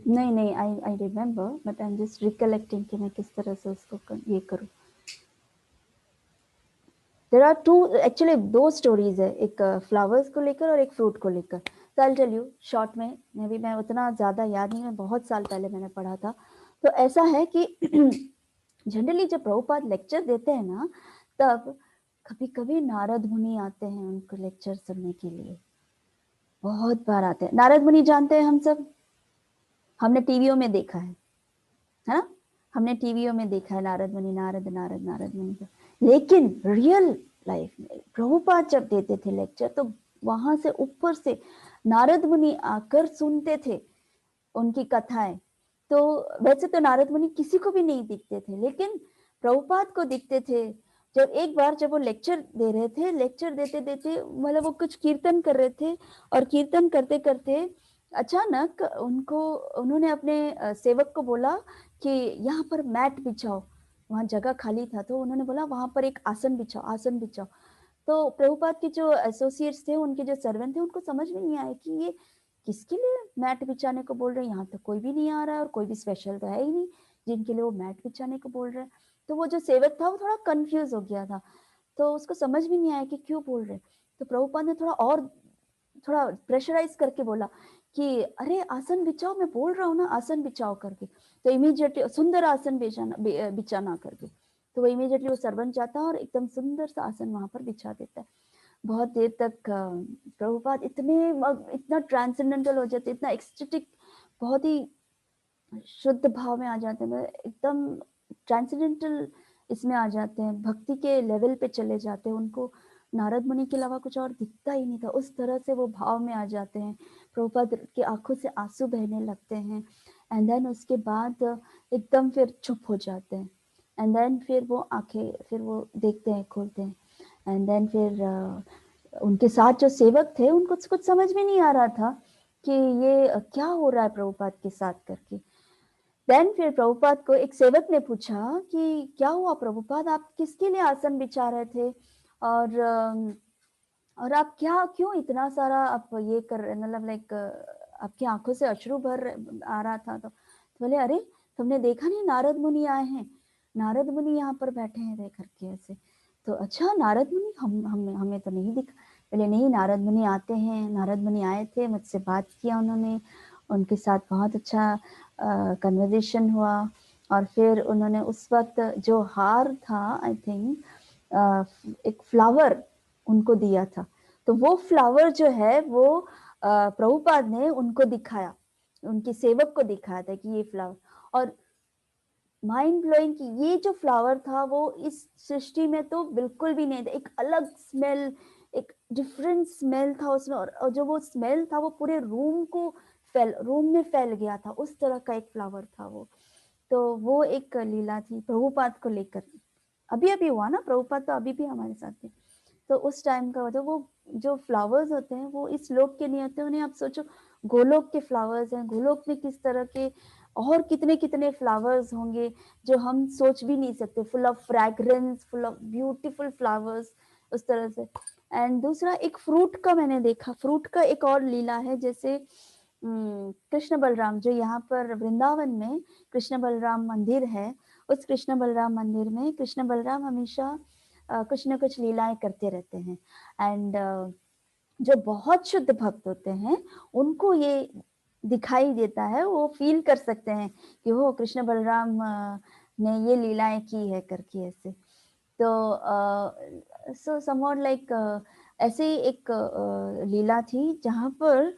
नहीं, I remember, but I am just recollecting कि मैं किस तरह से उसको ये करूं। देयर आर टू, एक्चुअली दो स्टोरीज है, एक फ्लावर्स को लेकर और एक फ्रूट को लेकर। तो आई टेल यू शॉर्ट में, मैं उतना ज़्यादा याद नहीं, मैं बहुत साल पहले मैंने पढ़ा था। तो ऐसा है कि जनरली जब प्रभुपाद लेक्चर देते हैं ना, तब कभी कभी नारद मुनि आते हैं उनको लेक्चर सुनने के लिए, बहुत बार आते हैं। नारद मुनि जानते हैं हम सब, हमने टीवियों में देखा है ना, हमने टीवियों में देखा है नारद मुनि, नारद मुनि। लेकिन रियल लाइफ में प्रभुपाद जब देते थे लेक्चर, तो वहां से ऊपर से नारद मुनि आकर सुनते थे उनकी कथाएं। तो वैसे तो नारद मुनि किसी को भी नहीं दिखते थे, लेकिन प्रभुपाद को दिखते थे। जब एक बार जब वो लेक्चर दे रहे थे, लेक्चर देते देते, मतलब वो कुछ कीर्तन कर रहे थे, और कीर्तन करते करते अचानक उन्होंने अपने सेवक को बोला कि यहाँ पर मैट बिछाओ, वहाँ जगह खाली था, तो उन्होंने बोला वहां पर एक आसन बिछाओ, आसन बिछाओ। तो प्रभुपाद के जो एसोसिएट्स थे, उनके जो सर्वेंट थे, उनको समझ में नहीं आया कि ये किसके लिए मैट बिछाने को बोल रहे हैं, यहाँ तो कोई भी नहीं आ रहा है और कोई भी स्पेशल तो है ही नहीं जिनके लिए वो मैट बिछाने को बोल रहे हैं। तो वो जो सेवक था वो थोड़ा कंफ्यूज हो गया था, तो उसको समझ भी नहीं आया कि क्यों बोल रहे। तो प्रभुपाद ने थोड़ा प्रेशराइज करके बोला कि अरे आसन बिछाओ, मैं बोल रहा हूँ ना आसन बिछाओ करके। तो इमीडिएटली सुंदर आसन बिछाना करके, तो वो इमीडिएटली वो सर्वेंट जाता है और एकदम सुंदर सा आसन वहां पर बिछा देता है। बहुत देर तक प्रभुपाद इतना ट्रांसेंडेंटल हो जाते, इतना एक्सटेटिक, बहुत ही शुद्ध भाव में आ जाते हैं, एकदम ट्रांसेंडेंटल इसमें आ जाते हैं, भक्ति के लेवल पे चले जाते हैं। उनको नारद मुनि के अलावा कुछ और दिखता ही नहीं था, उस तरह से वो भाव में आ जाते हैं। प्रभुपाद की आंखों से आंसू बहने लगते हैं, एंड देन उसके बाद एकदम फिर चुप हो जाते हैं। एंड देन फिर वो आंखें, फिर वो देखते हैं, खोलते हैं, एंड देन फिर उनके साथ जो सेवक थे उनको कुछ समझ में नहीं आ रहा था कि ये क्या हो रहा है प्रभुपाद के साथ करके। देन फिर प्रभुपाद को एक सेवक ने पूछा कि क्या हुआ प्रभुपाद, आप किसके लिए आसन बिछा रहे थे, और आप क्या क्यों इतना सारा आप ये कर रहे, मतलब लाइक आपकी आंखों से अश्रु भर आ रहा था। तो बोले अरे तुमने देखा नहीं नारद मुनि आए हैं, नारद मुनि यहाँ पर बैठे हैं देख करके ऐसे। तो अच्छा नारद मुनि, हम हमें तो नहीं दिखा। बोले नहीं, नारद मुनि आते हैं, नारद मुनि आए थे, मुझसे बात किया उन्होंने, उनके साथ बहुत अच्छा कन्वर्सेशन हुआ, और फिर उन्होंने उस वक्त जो हार था आई थिंक एक फ्लावर उनको दिया था। तो वो फ्लावर जो है वो प्रभुपाद ने उनको दिखाया, उनके सेवक को दिखाया था कि ये फ्लावर, और माइंड ब्लोइंग कि ये जो फ्लावर था वो इस सृष्टि में तो बिल्कुल भी नहीं था, एक अलग स्मेल, एक डिफरेंट स्मेल था उसमें, और जो वो स्मेल था वो पूरे रूम में फैल गया था, उस तरह का एक फ्लावर था वो। तो वो एक लीला थी प्रभुपाद को लेकर, अभी अभी हुआ ना, प्रभुपाद तो अभी भी हमारे साथ थे। तो उस टाइम का तो वो जो फ्लावर्स होते हैं वो इस लोक के नहीं होते, उन्हें आप सोचो गोलोक के फ्लावर्स हैं, गोलोक में किस तरह के और कितने कितने फ्लावर्स होंगे जो हम सोच भी नहीं सकते, full of fragrance, full of beautiful flowers उस तरह से। एंड दूसरा एक फ्रूट का मैंने देखा, फ्रूट का एक और लीला है, जैसे कृष्ण बलराम जो यहाँ पर वृंदावन में कृष्ण बलराम मंदिर है, उस कृष्ण बलराम मंदिर में कृष्ण बलराम हमेशा कुछ ना कुछ लीलाएं करते रहते हैं। एंड जो बहुत शुद्ध भक्त होते हैं उनको ये दिखाई देता है, वो फील कर सकते हैं कि वो कृष्ण बलराम ने ये लीलाएं की है करके ऐसे। तो सो समवॉट लाइक ऐसे ही एक लीला थी जहाँ पर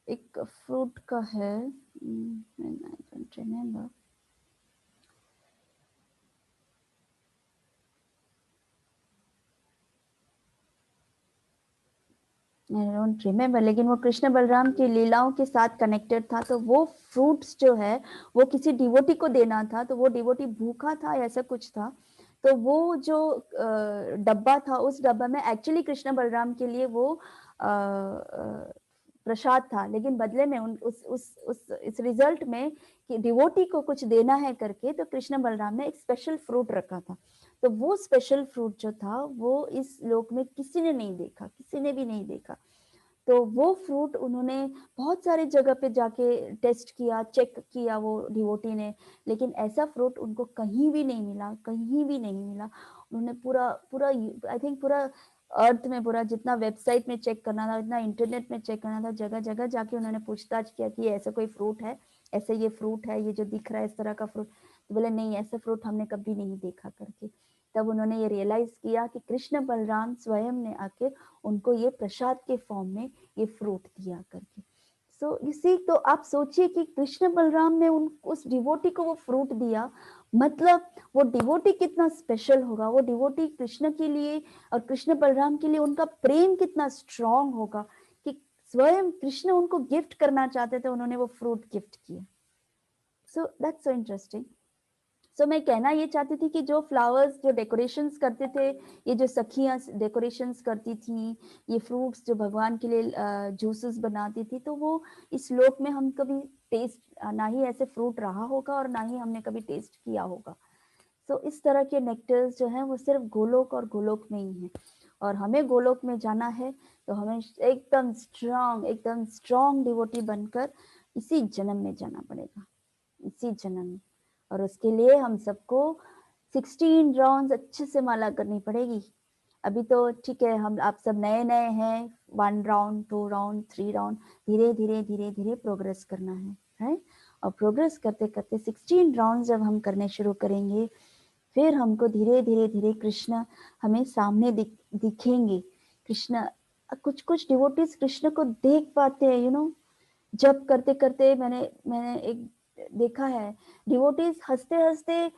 एक फ्रूट का है, I don't remember, I don't remember, लेकिन वो कृष्ण बलराम की लीलाओं के साथ कनेक्टेड था। तो वो फ्रूट्स जो है वो किसी डिवोटी को देना था, तो वो डिवोटी भूखा था ऐसा कुछ था, तो वो जो डब्बा था उस डब्बा में एक्चुअली कृष्ण बलराम के लिए वो प्रसाद था, लेकिन बदले में इस रिजल्ट में कि डिवोटी को कुछ देना है करके, तो कृष्ण बलराम ने एक स्पेशल फ्रूट रखा था। तो वो स्पेशल फ्रूट जो था वो इस लोक में किसी ने नहीं देखा, किसी ने भी नहीं देखा। तो वो फ्रूट उन्होंने बहुत सारे जगह पे जाके टेस्ट किया, चेक किया वो डिवोटी ने, लेकिन ऐसा फ्रूट उनको कहीं भी नहीं मिला, कहीं भी नहीं मिला। उन्होंने पूरा पूरा आई थिंक पूरा अर्थ में, पूरा जितना वेबसाइट में चेक करना था, इतना इंटरनेट में चेक करना था, जगह जगह जाके उन्होंने पूछताछ किया कि ऐसा कोई फ्रूट है, ऐसे ये फ्रूट है, ये जो दिख रहा है इस तरह का फ्रूट। तो बोले नहीं, ऐसा फ्रूट हमने कभी नहीं देखा करके। तब उन्होंने ये रियलाइज किया कि कृष्ण बलराम स्वयं ने आके उनको ये प्रसाद के फॉर्म में ये फ्रूट दिया करके। सो इसी तो आप सोचिए कि कृष्ण बलराम ने उस डिवोटी को वो फ्रूट दिया, मतलब वो डिवोटी कितना स्पेशल होगा, वो डिवोटी कृष्ण के लिए और कृष्ण बलराम के लिए उनका प्रेम कितना स्ट्रांग होगा कि स्वयं कृष्ण उनको गिफ्ट करना चाहते थे, उन्होंने वो फ्रूट गिफ्ट किया। So that's so interesting. सो मैं कहना ये चाहती थी कि जो फ्लावर्स जो डेकोरेशंस करते थे, ये जो सखियां डेकोरेशंस करती थी, ये फ्रूट्स जो भगवान के लिए जूसेस बनाती थी, तो वो इस लोक में हम कभी टेस्ट ना ही ऐसे फ्रूट रहा होगा और ना ही हमने कभी टेस्ट किया होगा। सो इस तरह के नेक्टर्स जो हैं वो सिर्फ गोलोक और गोलोक में ही हैं, और हमें गोलोक में जाना है तो हमें एकदम स्ट्रॉन्ग डिवोटी बनकर इसी जन्म में जाना पड़ेगा, इसी जन्म में। और उसके लिए हम सबको 16 राउंड अच्छे से माला करनी पड़ेगी। अभी तो ठीक है, हम आप सब नए नए हैं, 1 राउंड 2 राउंड 3 राउंड, धीरे धीरे धीरे धीरे प्रोग्रेस करना है। और प्रोग्रेस करते करते 16 राउंड जब हम करने शुरू करेंगे, फिर हमको धीरे धीरे धीरे कृष्ण हमें सामने दिखेंगे। कृष्ण, कुछ कुछ डिवोटीज कृष्ण को देख पाते हैं, जब करते करते मैंने एक देखा है, डिवोटीज हंसते हंसते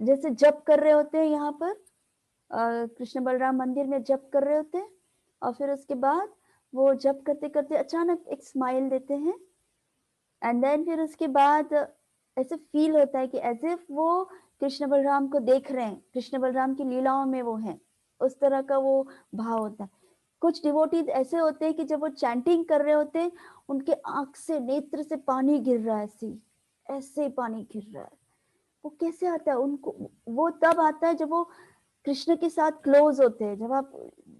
जैसे जप कर रहे होते हैं, यहाँ पर कृष्ण बलराम मंदिर में जप कर रहे होते हैं, और फिर उसके बाद वो जप करते करते अचानक एक स्माइल देते हैं, एंड देन फिर उसके बाद ऐसे फील होता है कि एज इफ वो कृष्ण बलराम को देख रहे हैं, कृष्ण बलराम की लीलाओं में वो हैं, उस तरह का वो भाव होता है। कुछ डिवोटीज ऐसे होते हैं कि जब वो चैंटिंग कर रहे होते हैं, उनके आंख से, नेत्र से पानी गिर रहा है, ऐसे पानी गिर रहा है। वो कैसे आता है उनको? वो तब आता है जब वो कृष्ण के साथ क्लोज होते हैं।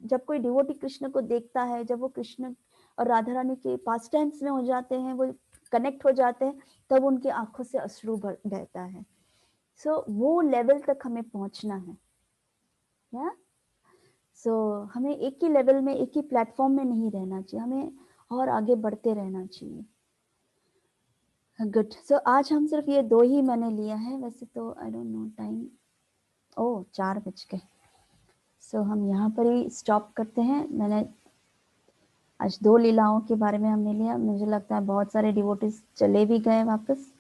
जब कोई डिवोटी कृष्ण को देखता है, जब वो कृष्ण और राधा रानी के पास टाइम्स में हो जाते हैं, वो कनेक्ट हो जाते हैं, तब उनकी आंखों से अश्रु बहता है। सो वो लेवल तक हमें पहुंचना है। या हमें एक ही लेवल में, एक ही प्लेटफॉर्म में नहीं रहना चाहिए, हमें और आगे बढ़ते रहना चाहिए। गुड। सो आज हम सिर्फ ये 2 ही मैंने लिया है, वैसे तो आई डोंट नो टाइम। ओह 4 बज गए। सो हम यहाँ पर ही स्टॉप करते हैं। मैंने आज 2 लीलाओं के बारे में हमने लिया। मुझे लगता है बहुत सारे डिवोटीज चले भी गए वापस।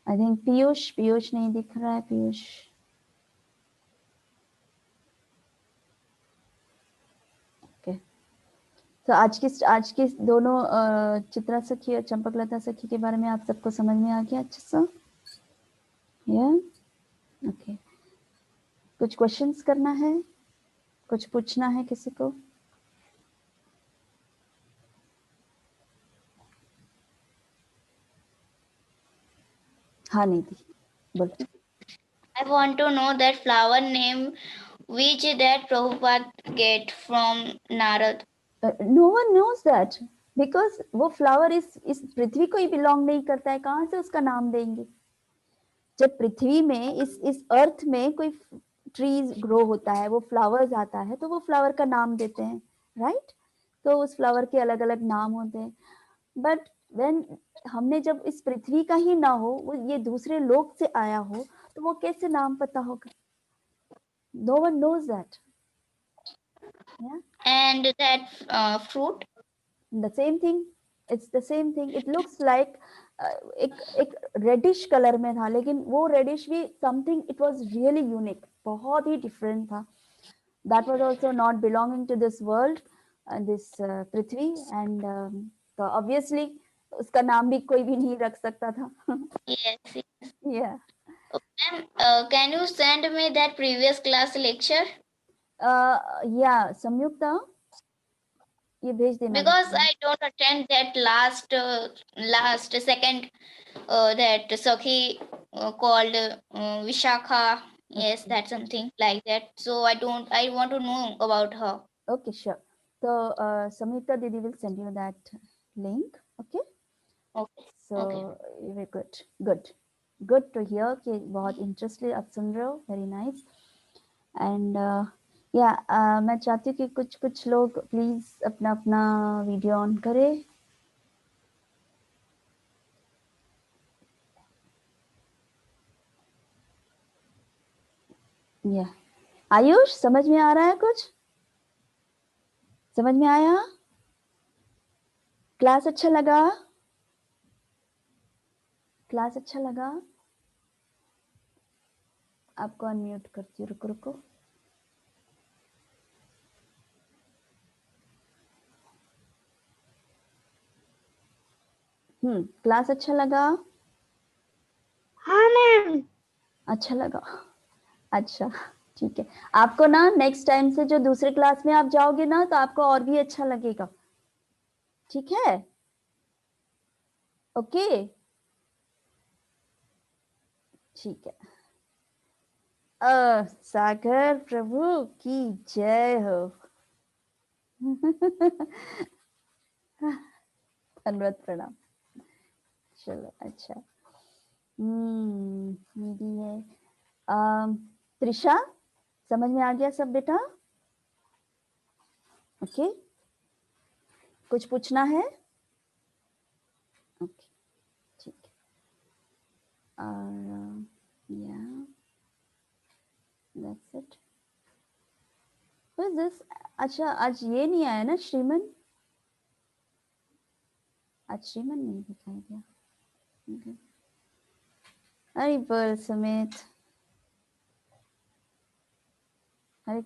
आई थिंक पीयूष नहीं दिख रहा है। पीयूष, ओके। तो आज की दोनों चित्रा सखी और चंपकलता सखी के बारे में आप सबको समझ में आ गया अच्छे से? या ओके। कुछ क्वेश्चंस करना है, कुछ पूछना है किसी को? हाँ निधि बोलो। I want to know that flower name which that Prabhupada get from Narad. No one knows that, because वो फ्लावर इस पृथ्वी को ही बिलोंग नहीं करता है। कहाँ से उसका नाम देंगे? जब पृथ्वी में, इस अर्थ में कोई ट्रीज ग्रो होता है, वो फ्लावर्स आता है, तो वो फ्लावर का नाम देते हैं, राइट? तो उस फ्लावर के अलग अलग नाम होते हैं। बट व्हेन हमने जब इस पृथ्वी का ही ना हो, वो ये दूसरे लोक से आया हो, तो वो कैसे नाम पता होगा? No one knows that. And that fruit? The same thing, it's the same thing. It looks like एक रेडिश कलर में था, लेकिन वो रेडिश भी something, it was really unique, बहुत ही डिफरेंट था। That was also not belonging to this world, this पृथ्वी, एंड तो ऑब्वियसली उसका नाम भी कोई भी नहीं रख सकता था। Yes. Yeah. Ma'am, can you send me that previous class lecture? Yeah, संयुक्ता ये भेज देना। Because I don't attend that last second that Sakhi called Vishakha. Yes, that's something like that. So I want to know about her. Okay, sure. So Samyukta Didi will send you that link. Okay. Okay. So Okay. very good to hear कि बहुत interestingly आप सुन रहे हो। Very nice. And या मैं चाहती हूँ कि कुछ लोग प्लीज अपना अपना वीडियो ऑन करें। या आयुष, समझ में आ रहा है? कुछ समझ में आया? क्लास अच्छा लगा? क्लास अच्छा लगा? आपको अनम्यूट करती हूँ, रुको रुको। क्लास अच्छा लगा? हाँ मैम। अच्छा लगा, अच्छा ठीक है। आपको ना नेक्स्ट टाइम से जो दूसरे क्लास में आप जाओगे ना, तो आपको और भी अच्छा लगेगा, ठीक है? ओके ठीक है। सागर प्रभु की जय हो। धन्यवाद, प्रणाम। चलो अच्छा। निधि है। त्रिशा, समझ में आ गया सब बेटा? ओके, कुछ पूछना है? ओके ठीक है। और या that's it. Who is this? अच्छा आज ये नहीं आया ना श्रीमन? आज श्रीमन नहीं दिखाई दिया। okay. हरि बोल समेत। हरे